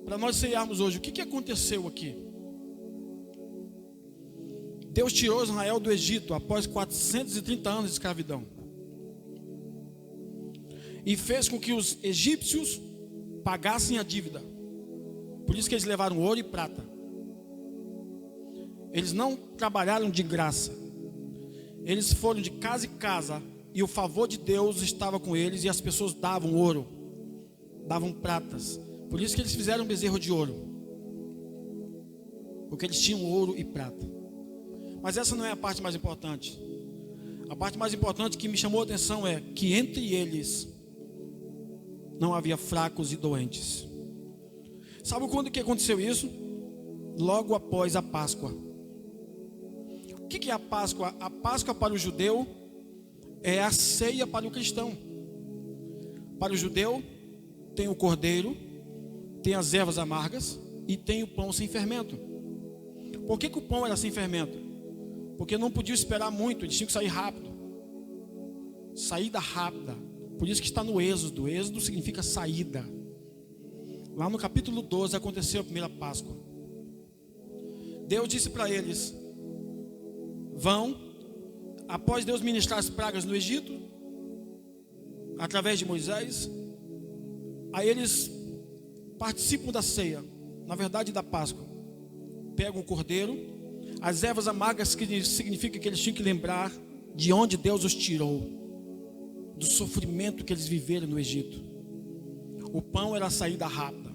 Para nós ceiarmos hoje, o que aconteceu aqui? Deus tirou Israel do Egito após 430 anos de escravidão. E fez com que os egípcios pagassem a dívida. Por isso que eles levaram ouro e prata. Eles não trabalharam de graça. Eles foram de casa em casa e o favor de Deus estava com eles e as pessoas davam ouro, davam pratas. Por isso que eles fizeram um bezerro de ouro, porque eles tinham ouro e prata. Mas essa não é a parte mais importante. A parte mais importante que me chamou a atenção é que entre eles não havia fracos e doentes. Sabe quando que aconteceu isso? Logo após a Páscoa. O que é a Páscoa? A Páscoa para o judeu é a ceia para o cristão. Para o judeu tem o cordeiro, tem as ervas amargas e tem o pão sem fermento. Por que o pão era sem fermento? porque não podiam esperar muito, eles tinham que sair rápido. Saída rápida. Por isso que está no Êxodo. Êxodo significa saída. Lá no capítulo 12 aconteceu a primeira Páscoa. Deus disse para eles: vão, após Deus ministrar as pragas no Egito, através de Moisés, aí eles participam da ceia, na verdade da Páscoa. Pegam o cordeiro, as ervas amargas, que significa que eles tinham que lembrar de onde Deus os tirou, do sofrimento que eles viveram no Egito. O pão era a saída rápida,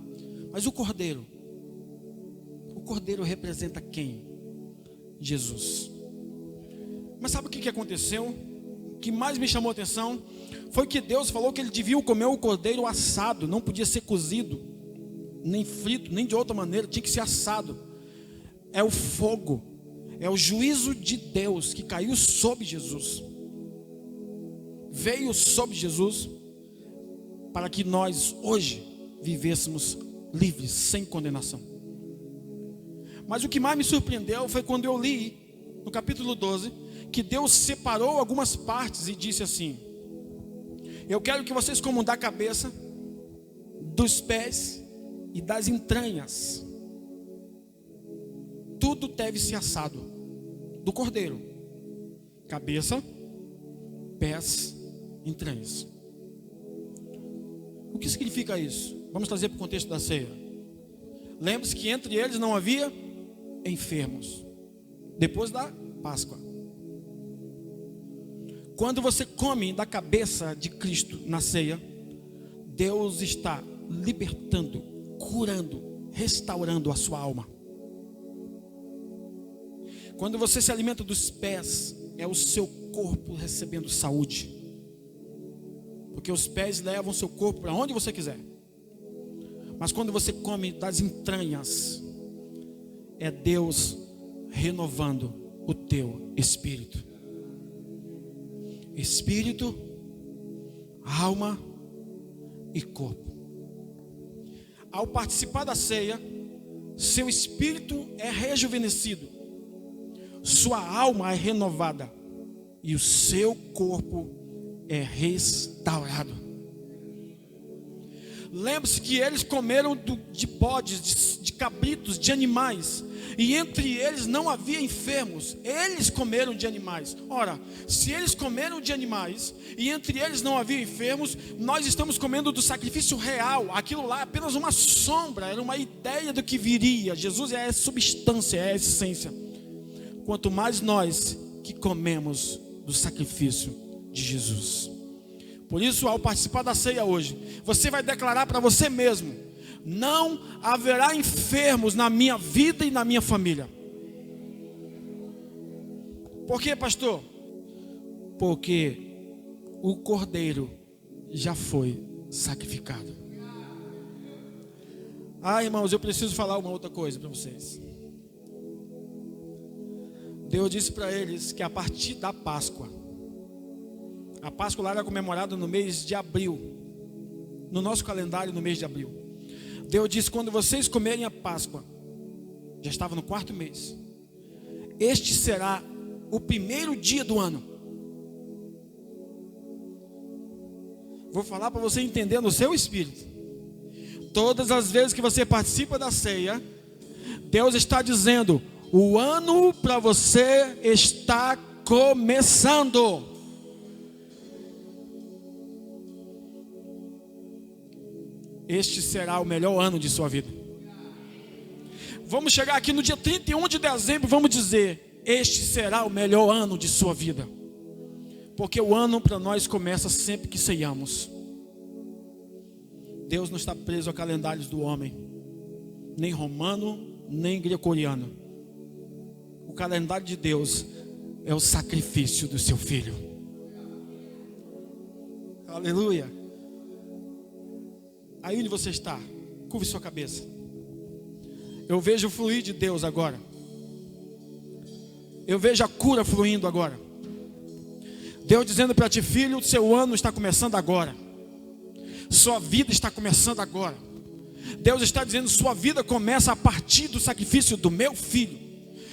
mas o cordeiro representa quem? Jesus. Mas sabe o que aconteceu? O que mais me chamou a atenção foi que Deus falou que eles deviam comer o cordeiro assado, não podia ser cozido, nem frito, nem de outra maneira, tinha que ser assado. É o fogo, é o juízo de Deus que caiu sobre Jesus, veio sobre Jesus, para que nós hoje vivêssemos livres, sem condenação. Mas o que mais me surpreendeu foi quando eu li no capítulo 12, que Deus separou algumas partes e disse assim: eu quero que vocês comam da cabeça, dos pés e das entranhas. Tudo deve ser assado do cordeiro: cabeça, pés, entranhas. O que significa isso? Vamos trazer para o contexto da ceia. Lembre-se que entre eles não havia enfermos. Depois da Páscoa, quando você come da cabeça de Cristo na ceia, Deus está libertando, curando, restaurando a sua alma. Quando você se alimenta dos pés, é o seu corpo recebendo saúde, porque os pés levam o seu corpo para onde você quiser. Mas quando você come das entranhas, é Deus renovando o teu espírito. Espírito, alma e corpo. Ao participar da ceia, seu espírito é rejuvenescido, sua alma é renovada e o seu corpo é restaurado. Lembre-se que eles comeram de bodes, de cabritos, de animais, e entre eles não havia enfermos. Eles comeram de animais. Ora, se eles comeram de animais e entre eles não havia enfermos, nós estamos comendo do sacrifício real. Aquilo lá é apenas uma sombra, era uma ideia do que viria. Jesus é a substância, é a essência. Quanto mais nós que comemos do sacrifício de Jesus. Por isso, ao participar da ceia hoje, você vai declarar para você mesmo: não haverá enfermos na minha vida e na minha família. Por quê, pastor? Porque o cordeiro já foi sacrificado. Irmãos, eu preciso falar uma outra coisa para vocês. Deus disse para eles que a partir da Páscoa, a Páscoa lá era comemorada no mês de abril, no nosso calendário no mês de abril. Deus disse: quando vocês comerem a Páscoa, já estava no 4º mês, este será o primeiro dia do ano. Vou falar para você entender no seu espírito. Todas as vezes que você participa da ceia, Deus está dizendo: o ano para você está começando. Este será o melhor ano de sua vida. Vamos chegar aqui no dia 31 de dezembro, vamos dizer: este será o melhor ano de sua vida. Porque o ano para nós começa sempre que ceiamos. Deus não está preso a calendários do homem, nem romano, nem gregoriano. O calendário de Deus é o sacrifício do seu filho. Aleluia. Aí onde você está, curve sua cabeça. Eu vejo o fluir de Deus agora. Eu vejo a cura fluindo agora. Deus dizendo para ti: filho, seu ano está começando agora. Sua vida está começando agora. Deus está dizendo: sua vida começa a partir do sacrifício do meu filho.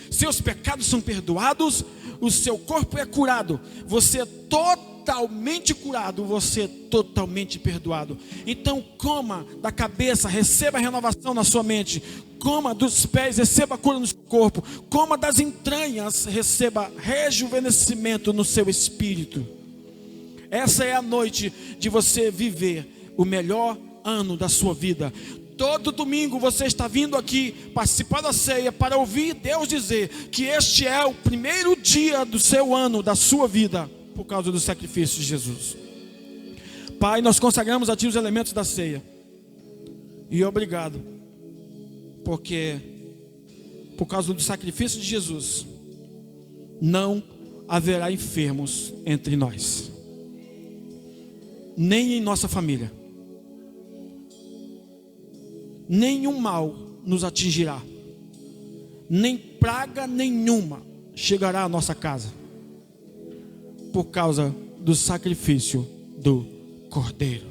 seus pecados são perdoados, o seu corpo é curado, você é totalmente curado, você é totalmente perdoado. Então coma da cabeça, receba a renovação na sua mente, coma dos pés, receba a cura no seu corpo, coma das entranhas, receba rejuvenescimento no seu espírito. Essa é a noite de você viver o melhor ano da sua vida. Todo domingo você está vindo aqui participar da ceia para ouvir Deus dizer que este é o primeiro dia do seu ano, da sua vida, por causa do sacrifício de Jesus. Pai, nós consagramos a Ti os elementos da ceia. E obrigado, porque por causa do sacrifício de Jesus, não haverá enfermos entre nós, nem em nossa família. Nenhum mal nos atingirá, nem praga nenhuma chegará à nossa casa, por causa do sacrifício do Cordeiro.